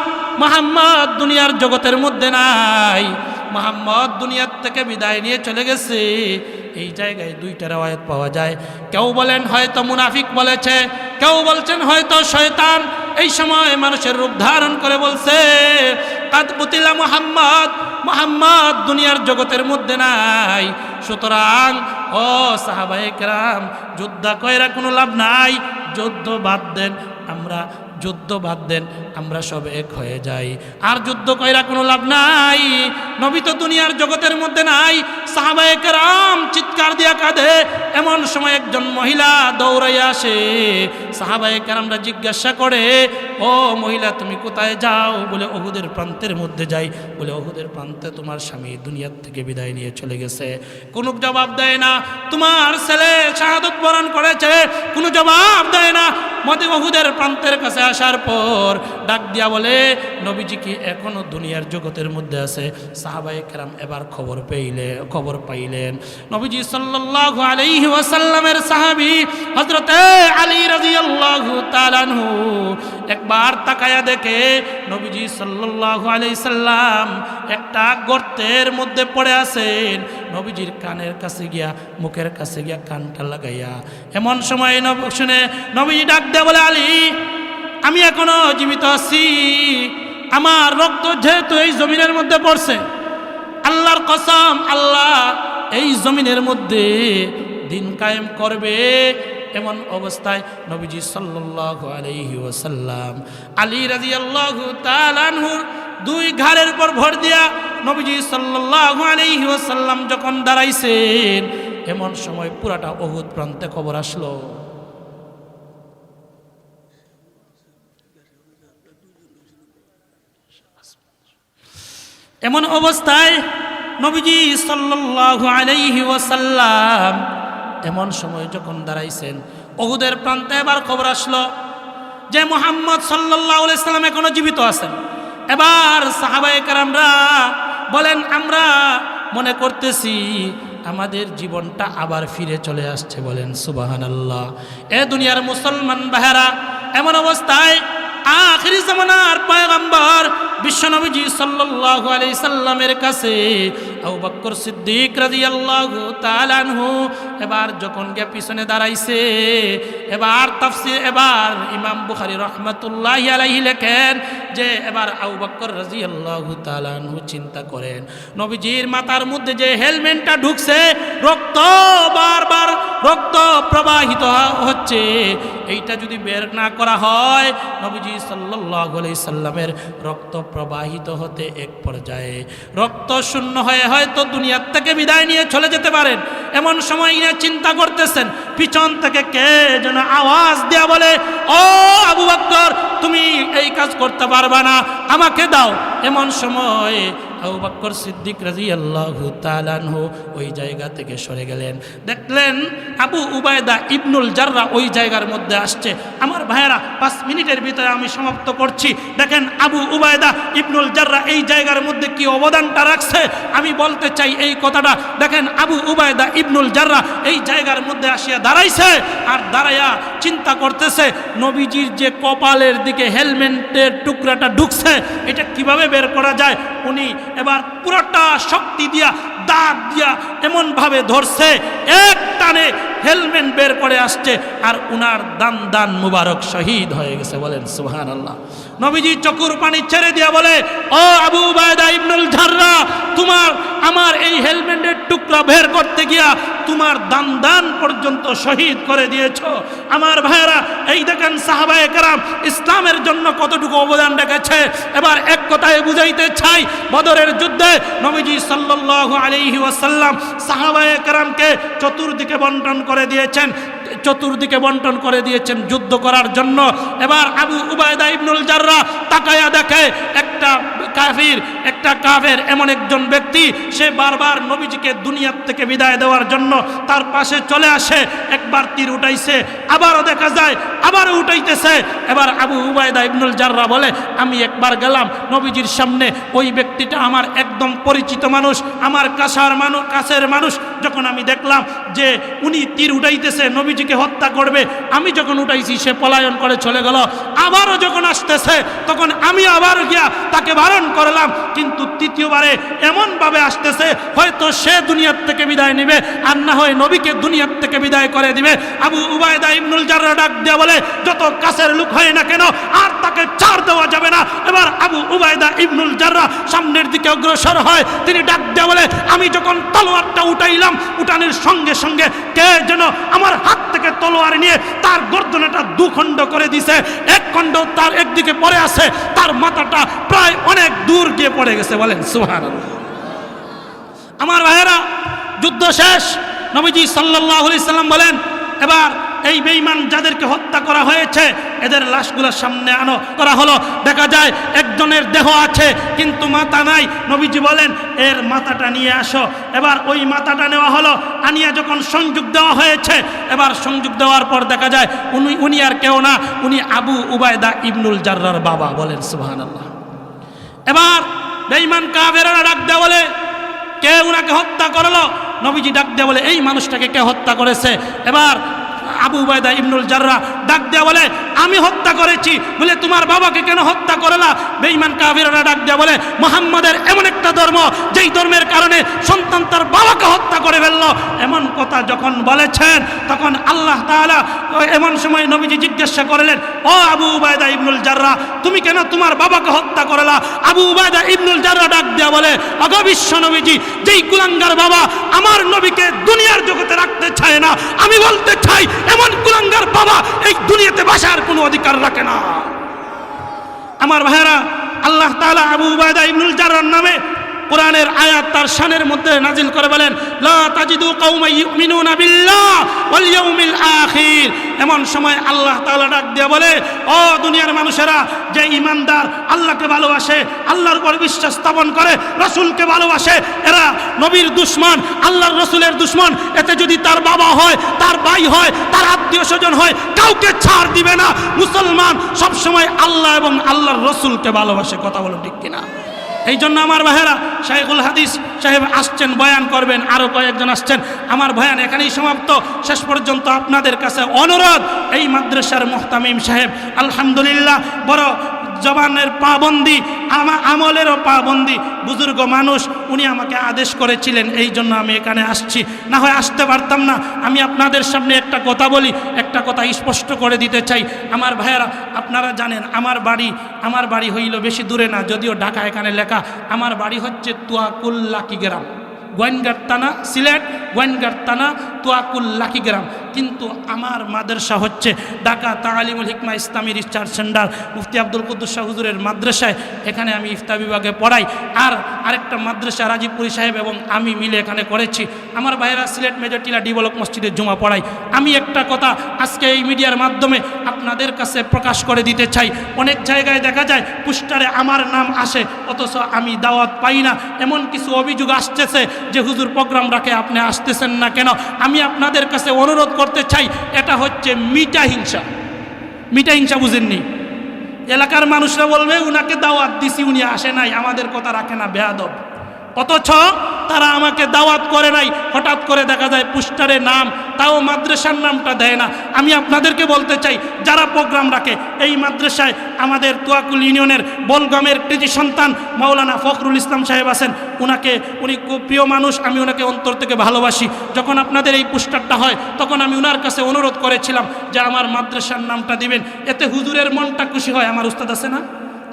মুহাম্মদ দুনিয়ার জগতের মধ্যে নাই, মুহাম্মদ দুনিয়ার থেকে বিদায় নিয়ে চলে গেছে। এই জায়গায় দুইটা রাওয়ায়াত পাওয়া যায়। কেউ বলেন হয়তো মুনাফিক বলেছে, কেউ বলছেন হয়তো শয়তান এই সময় মানুষের রূপ ধারণ করে বলছে, কাদ কুতিলা মুহাম্মদ, মুহাম্মদ দুনিয়ার জগতের মধ্যে নাই। সুতরাং ও সাহাবায়ে কেরাম, যুদ্ধ কইরা কোনো লাভ নাই, যুদ্ধ বাদ দেন, আমরা সব এক হয়ে যাই। আর যুদ্ধ কইরা কোনো লাভ নাই, নবী তো দুনিয়ার জগতের মধ্যে নাই। সাহাবায়ে কেরাম চিৎকার দিয়া কাঁদে। এমন সময় একজন মহিলা দৌড়াইয়া আসে। সাহাবায়ে কেরামরা জিজ্ঞাসা করে, ও মহিলা তুমি কোথায় যাও? বলে উহুদের প্রান্তের মধ্যে যাই। বলে উহুদের প্রান্তে তোমার স্বামী দুনিয়ার থেকে বিদায় নিয়ে চলে গেছে। কোনো জবাব দেয় না। তোমার ছেলে শাহাদত বরণ করেছে, কোনো জবাব দেয় না। মতে উহুদের প্রান্তের কাছে আসার পর ডাক দিয়া বলে, নবীজি কি এখনো দুনিয়ার জগতের মধ্যে আছে? সাহাবায়ে কেরাম এবার খবর পাইলেন নবীজি সাল্লাল্লাহু আলাইহি ওয়াসাল্লামের সাহাবী হযরতে আলী রাদিয়াল্লাহু তাআলা আনহু একবার তাকায়া দেখে নবীজি সাল্লাল্লাহু আলাইহি সাল্লাম একটা গর্তের মধ্যে পড়ে আছেন। নবীজির কানের কাছে গিয়া, মুখের কাছে গিয়া কানটা লাগাইয়া এমন সময় শুনে নবীজি ডাক দেয়া বলে, আলী আমি এখনো জীবিত আছি, আমার রক্ত যেহেতু এই জমিনের মধ্যে পড়ছে, আল্লাহর কসম, আল্লাহ এই জমিনের মধ্যে দিন কায়েম করবে। এমন অবস্থায় নবীজি সাল্লাল্লাহু আলাইহি ওয়াসাল্লাম আলী রাদিয়াল্লাহু তাআলা আনহুর দুই ঘাড়ের উপর ভর দিয়া নবীজি সাল্লাল্লাহু আলাইহি ওয়াসাল্লাম যখন দাঁড়াইছেন, এমন সময় পুরাটা উহুদ প্রান্তে খবর আসলো। এমন অবস্থায় নবীজি সাল্লাল্লাহু আলাইহি ওয়াসাল্লাম এমন সময় যখন দাঁড়াইছেন, উহুদের প্রান্তে এবার খবর আসলো যে মুহাম্মদ সাল্লাল্লাহু আলাইহি সাল্লাম এখনো জীবিত আছেন। এবার সাহাবায়ে কেরামরা বলেন, আমরা মনে করতেছি আমাদের জীবনটা আবার ফিরে চলে আসছে। বলেন সুবহানাল্লাহ। এ দুনিয়ার মুসলমান ভাইরা, এমন অবস্থায় আখিরি জামানার পয়গম্বর বিশ্বনবীজি সাল্লাল্লাহু আলাইহি সাল্লামের কাছে আবু বকর সিদ্দিক রাদিয়াল্লাহু তাআলা আনহু এবার যখন গিয়ে পিছনে দাঁড়াইছে, এবার তাফসীর, এবার ইমাম বুখারী রাহমাতুল্লাহি আলাইহি লেখেন যে এবার আবু বকর রাদিয়াল্লাহু তাআলা আনহু চিন্তা করেন, নবীজির মাথার মধ্যে যে হেলমেটটা ঢুকছে, রক্ত বারবার রক্ত প্রবাহিত হচ্ছে, এইটা যদি বের না করা হয়, নবীজি সাল্লাল্লাহু আলাইহি সাল্লামের রক্ত প্রবাহিত হতে এক পর্যায়ে রক্ত শূন্য হয়ে হয়তো দুনিয়ার থেকে বিদায় নিয়ে চলে যেতে পারেন। এমন সময় ইনি চিন্তা করতেছেন, পিছন থেকে কে যেন আওয়াজ দেয়া বলে, ও আবু বকর, তুমি এই কাজ করতে পারবা না, আমাকে দাও। এমন সময় আবু বকর সিদ্দিক রাদিয়াল্লাহু তাআলা আনহু ওই জায়গা থেকে সরে গেলেন। দেখলেন আবু উবায়দা ইবনুল জাররা ওই জায়গার মধ্যে আসছে। আমার ভাইয়েরা, 5 মিনিটের ভিতরে আমি সমাপ্ত করছি। দেখেন আবু উবায়দা ইবনুল জাররা এই জায়গার মধ্যে কি অবদানটা রাখছে আমি বলতে চাই এই কথাটা। দেখেন আবু উবায়দা ইবনুল জাররা এই জায়গার মধ্যে আসিয়া দাঁড়াইছে, আর দাঁড়াইয়া চিন্তা করতেছে নবীজির যে কপালের দিকে হেলমেটের টুকরাটা ঢুকছে, এটা কিভাবে বের করা যায়। উনি এবার পুরোটা শক্তি দিয়া, দাঁত দিয়া এমন ভাবে ধরছে, এক টানে হেলমেট বের করে আসছে, আর উনার দান মুবারক শহীদ হয়ে গেছে। বলেন সুবহানাল্লাহ। নবীজি চকুর পানি ছেড়ে দিয়া বলে, ও আবু উবায়দা ইবনুল জাররা, তোমার আমার এই হেলমেটের টুকরা বের করতে গিয়া তোমার দান পর্যন্ত শহীদ করে দিয়েছ। আমার ভাইয়েরা, এই দেখেন সাহাবায়ে কেরাম ইসলামের জন্য কতটুকু অবদান রেখেছে। এবার এক কথায় বুঝাইতে চাই, বদরের যুদ্ধে নবীজি সাল্লাল্লাহু আলাইহি ওয়াসাল্লাম সাহাবায়ে কেরামকে চতুর্দিকে বন্টন করে দিয়েছেন যুদ্ধ করার জন্য। এবার আবু উবায়দা ইবনুল জাররা তাকায়া দেখে একটা কাফের এমন একজন ব্যক্তি, সে বারবার নবীজিকে দুনিয়ার থেকে বিদায় দেওয়ার জন্য তার পাশে চলে আসে। একবার তীর উঠাইছে, আবারও দেখা যায় আবারও উঠাইতেছে। এবার আবু উবায়দা ইবনুল জাররা বলে, আমি একবার গেলাম নবীজির সামনে, ওই ব্যক্তিটা আমার একদম পরিচিত মানুষ, আমার কাছের মানুষ। যখন আমি দেখলাম যে উনি তীর উঠাইতেছে, নবীজিকে হত্যা করবে, আমি যখন উঠাইছি সে পলায়ন করে চলে গেল। আবারও যখন আসতেছে তখন আমি আবার গিয়া তাকে বারণ করলাম, কিন্তু তৃতীয়বারে এমনভাবে আসতেছে হয়তো সে দুনিয়ার থেকে বিদায় নেবে, আর না হয় নবীকে দুনিয়ার থেকে বিদায় করে দিবে। আবু উবায়দা ইবনুল জাররা ডাক দিয়া বলে, যত কাছের লোক হয় না কেন আর তাকে ছাড় দেওয়া যাবে না। এবার আবু উবায়দা ইবনুল জাররা সামনের দিকে অগ্রসর হয়। তিনি ডাক দিয়া বলে, আমি যখন তলোয়ারটা উঠাইলাম, উঠানোর সঙ্গে সঙ্গে কে যেন আমার হাত থেকে তলোয়ার নিয়ে তার গর্দনাটা দুখণ্ড করে দিছে। এক খণ্ড তার একদিকে পড়ে আছে, তার মাথাটা প্রায় অনেক দূর গিয়ে পড়ে গেছে। বলেন সুবহানাল্লাহ। আমার ভাইয়েরা, যুদ্ধ শেষ। নবীজি সাল্লাল্লাহু আলাইহি সাল্লাম বলেন, এবার এই বেঈমান যাদেরকে হত্যা করা হয়েছে এদের লাশগুলো সামনে করা হলো। দেখা যায় একজনের দেহ আছে কিন্তু মাথা নাই। নবীজি বলেন, এর মাথাটা নিয়ে আসো। এবার ওই মাথাটা নেওয়া হলো, আনিয়া যখন সংযোগ দেওয়া হয়েছে, এবার সংযোগ দেওয়ার পর দেখা যায় উনি আর কেউ না, উনি আবু উবায়দা ইবনুল জাররার বাবা। বলেন সুবহানাল্লাহ। এবার বেঈমান কাফেররা ডাক দেয়া বলে, কে উনাকে হত্যা করলো? নবীজি ডাক দেয়া বলে, এই মানুষটাকে কে হত্যা করেছে? এবার আবু উবায়দা ইবনুল জাররা ডাক দেয়া বলে, আমি হত্যা করেছি। বলে, তোমার বাবাকে কেন হত্যা করলা? বেঈমান কাফিররা ডাক দেয়া বলে, মুহাম্মাদের এমন একটা ধর্ম যেই ধর্মের কারণে সন্তান তার বাবাকে হত্যা করে ফেলল। এমন কথা যখন বলেছেন তখন আল্লাহ তাআলা এমন সময় নবীজি জিজ্ঞাসা করলেন, ও আবু উবায়দা ইবনুল জাররাহ, তুমি কেন তোমার বাবাকে হত্যা করলা? আবু উবায়দা ইবনুল জাররাহ ডাক দিয়া বলে, ওগো বিশ্ব নবীজি, যেই কুলাঙ্গার বাবা আমার নবীকে দুনিয়ার জগতে রাখতে চায় না, আমি বলতে চাই এমন কুলাঙ্গার বাবা এই দুনিয়াতে বাসার কোনো অধিকার রাখে না। আমার ভাইয়েরা, আল্লাহ তাআলা আবু উবায়দা ইবনুল জাররাহর নামে কোরআনের আয়াত তার শানের মধ্যে নাজিল করে বলেন, লা তাজিদু কওমান ইউমিনুনা বিল্লাহ ওয়াল ইয়াউমিল আখির। এমন সময় আল্লাহ তাআলা ডাক দিয়ে বলে, ও দুনিয়ার মানুষেরা, যে ইমানদার, আল্লাহকে ভালোবাসে, আল্লাহর উপর বিশ্বাস স্থাপন করে, রাসূলকে ভালোবাসে, এরা নবীর দুশমন, আল্লাহর রাসূলের দুশমন। এতে যদি তার বাবা হয়, তার ভাই হয়, তার আত্মীয় স্বজন হয়, কাউকে ছাড় দিবে না। মুসলমান সবসময় আল্লাহ এবং আল্লাহর রাসূলকে ভালোবাসে। কথা বলো ঠিক কিনা? এই জন্য আমার ভাইয়েরা, শাইখুল হাদিস সাহেব আসছেন, বয়ান করবেন, আরও কয়েকজন আসছেন। আমার বয়ান এখানেই সমাপ্ত। শেষ পর্যন্ত আপনাদের কাছে অনুরোধ, এই মাদ্রাসার মুহতামিম সাহেব আলহামদুলিল্লাহ বড় জবানের পাবন্দি, আমলেরও পাবন্দি, বুজুর্গ মানুষ, উনি আমাকে আদেশ করেছিলেন, এই জন্য আমি এখানে আসছি। না হয় আসতে পারতাম না। আমি আপনাদের সামনে একটা কথা বলি, একটা কথা স্পষ্ট করে দিতে চাই। আমার ভাইয়েরা, আপনারা জানেন আমার বাড়ি হইল বেশি দূরে না, যদিও ঢাকা এখানে লেখা। আমার বাড়ি হচ্ছে তুয়াকুল্লাকি গ্রাম, গোয়েনঘাট থানা, সিলেট গোয়েনঘাট থানা, তুয়াকুল্লাকি গ্রাম। কিন্তু আমার মাদ্রাসা হচ্ছে ঢাকা তালিমুল হিকমা ইসলামী রিসার্চ সেন্টার, মুফতি আব্দুল কুদ্দুস শাহ হুজুরের মাদ্রাসায়। এখানে আমি ইফতা বিভাগে পড়াই। আর আরেকটা মাদ্রাসা রাজীবপুরি সাহেব এবং আমি মিলে এখানে করেছি। আমার ভাইয়েরা, সিলেট মেজর টিলা ডি ব্লক মসজিদে জুমা পড়াই। আমি একটা কথা আজকে এই মিডিয়ার মাধ্যমে আপনাদের কাছে প্রকাশ করে দিতে চাই। অনেক জায়গায় দেখা যায় পোস্টারে আমার নাম আসে, অথচ আমি দাওয়াত পাই না। এমন কিছু অভিযোগ আসতেছে যে হুজুর প্রোগ্রাম রাখে, আপনি আসতেছেন না কেন? আমি আপনাদের কাছে অনুরোধ করতে চাই, এটা হচ্ছে মিটা হিংসা। মিটা হিংসা বুঝেননি? এলাকার মানুষরা বলবে উনাকে দাওয়াত দিছি, উনি আসে নাই, আমাদের কথা রাখে না, বেয়াদব। অথচ তারা আমাকে দাওয়াত করে নাই, হঠাৎ করে দেখা যায় পোস্টারে নাম, তাও মাদ্রাসার নামটা দেয় না। আমি আপনাদেরকে বলতে চাই, যারা প্রোগ্রাম রাখে, এই মাদ্রাসায় আমাদের তুয়াকুল ইউনিয়নের বলগামের কৃতি সন্তান মাওলানা ফখরুল ইসলাম সাহেব আছেন। উনি খুব প্রিয় মানুষ, আমি ওনাকে অন্তর থেকে ভালোবাসি। যখন আপনাদের এই পোস্টারটা হয়, তখন আমি ওনার কাছে অনুরোধ করেছিলাম যে আমার মাদ্রাসার নামটা দিবেন, এতে হুজুরের মনটা খুশি হয়। আমার উস্তাদ আছে না,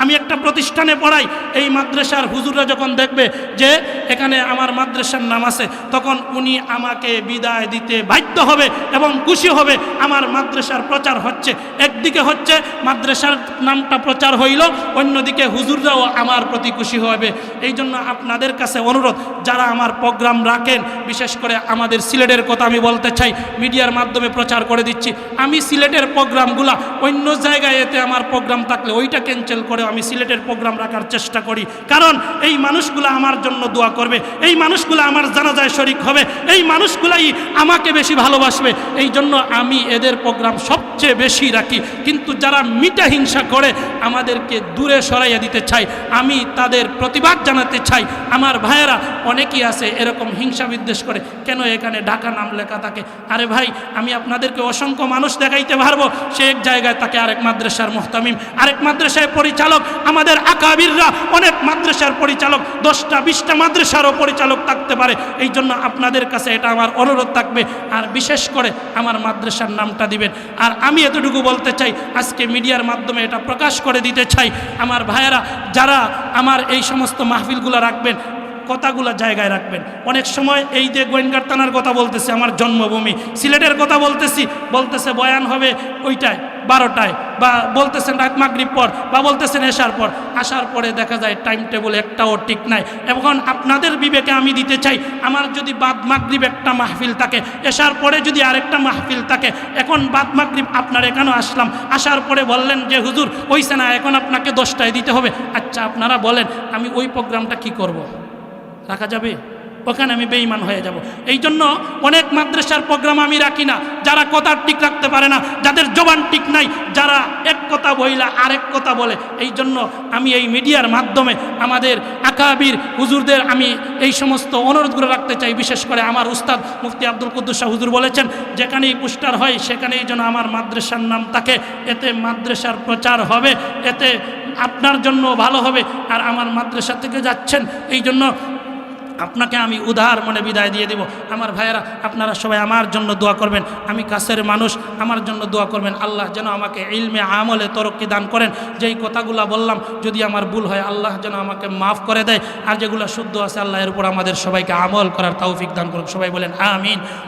আমি একটা প্রতিষ্ঠানে পড়াই, এই মাদ্রাসার হুজুররা যখন দেখবে যে এখানে আমার মাদ্রাসার নাম আছে, তখন উনি আমাকে বিদায় দিতে বাধ্য হবে এবং খুশি হবে। আমার মাদ্রাসার প্রচার হচ্ছে, একদিকে হচ্ছে মাদ্রাসার নামটা প্রচার হইল, অন্যদিকে হুজুররাও আমার প্রতি খুশি হবে। এই জন্য আপনাদের কাছে অনুরোধ, যারা আমার প্রোগ্রাম রাখেন, বিশেষ করে আমাদের সিলেটের কথা আমি বলতে চাই, মিডিয়ার মাধ্যমে প্রচার করে দিচ্ছি। আমি সিলেটের প্রোগ্রামগুলা অন্য জায়গায় এতে আমার প্রোগ্রাম থাকলে ওইটা ক্যান্সেল করে আমি সিলেটের প্রোগ্রাম রাখার চেষ্টা করি, কারণ এই মানুষগুলো আমার জন্য দোয়া করবে, এই মানুষগুলো আমার জানাজায় শরীক হবে, এই মানুষগুলাই আমাকে বেশি ভালোবাসবে। এই জন্য আমি এদের প্রোগ্রাম সবচেয়ে বেশি রাখি। কিন্তু যারা মিটা হিংসা করে আমাদেরকে দূরে সরাইয়া দিতে চাই, আমি তাদের প্রতিবাদ জানাতে চাই। আমার ভাইয়েরা, অনেকেই আছে এরকম হিংসা বিদ্বেষ করে, কেন এখানে ঢাকা নাম লেখা থাকে? আরে ভাই, আমি আপনাদেরকে অসংখ্য মানুষ দেখাইতে পারবো, সে এক জায়গায় থাকে আরেক মাদ্রাসার মুহতামিম, আরেক মাদ্রাসায় পরিচালক। আমাদের আকাবিররা অনেক মাদ্রাসার পরিচালক, 10টা 20টা মাদ্রাসারও পরিচালক থাকতে পারে। এই জন্য আপনাদের কাছে এটা আমার অনুরোধ থাকবে, আর বিশেষ করে আমার মাদ্রাসার নামটা দিবেন। আর আমি এতটুকু বলতে চাই, আজকে মিডিয়ার মাধ্যমে এটা প্রকাশ করে দিতে চাই, আমার ভাইয়েরা, যারা আমার এই সমস্ত মাহফিলগুলো রাখবেন, কথাগুলো জায়গায় রাখবেন। অনেক সময় এই যে গোয়েনঘাট থানার কথা বলতেছে, আমার জন্মভূমি সিলেটের কথা বলতেছে বয়ান হবে ওইটায় 12টায়, বা বলতেছেন রাত মাগরিব পর, বা বলতেছেন এশার পর। আসার পরে দেখা যায় টাইম টেবিল একটাও ঠিক নাই। এখন আপনাদের বিবেকে আমি দিতে চাই, আমার যদি বাদ মাগরিব একটা মাহফিল থাকে, এশার পরে যদি আরেকটা মাহফিল থাকে, এখন বাদ মাগরিব আপনার এখানেও আসলাম, আসার পরে বললেন যে হুজুর ওইছে না, এখন আপনাকে 10টায় দিতে হবে। আচ্ছা, আপনারা বলেন আমি ওই প্রোগ্রামটা কি করব? রাখা যাবে? ওখানে আমি বেঈমান হয়ে যাব। এই জন্য অনেক মাদ্রাসার প্রোগ্রাম আমি রাখি না, যারা কথা ঠিক রাখতে পারে না, যাদের জবান ঠিক নাই, যারা এক কথা বইলা আরেক কথা বলে। এই জন্য আমি এই মিডিয়ার মাধ্যমে আমাদের আকাবির হুজুরদের আমি এই সমস্ত অনুরোধগুলো রাখতে চাই। বিশেষ করে আমার উস্তাদ মুফতি আব্দুল কুদ্দুস শাহ হুজুর বলেছেন, যেখানেই পোস্টার হয় সেখানেই যেন আমার মাদ্রাসার নাম থাকে, এতে মাদ্রাসার প্রচার হবে, এতে আপনার জন্য ভালো হবে। আর আমার মাদ্রাসা থেকে যাচ্ছেন, এই জন্য আপনাকে আমি উদার মনে বিদায় দিয়ে দিব। আমার ভাইয়েরা, আপনারা সবাই আমার জন্য দোয়া করবেন, আমি কাছের মানুষ, আমার জন্য দোয়া করবেন। আল্লাহ যেন আমাকে ইলমে আমলে তরক্কি দান করেন। যেই কথাগুলো বললাম যদি আমার ভুল হয় আল্লাহ যেন আমাকে মাফ করে দেয়, আর যেগুলো শুদ্ধ আছে আল্লাহ এর উপর আমাদের সবাইকে আমল করার তৌফিক দান করুন। সবাই বলেন আমিন।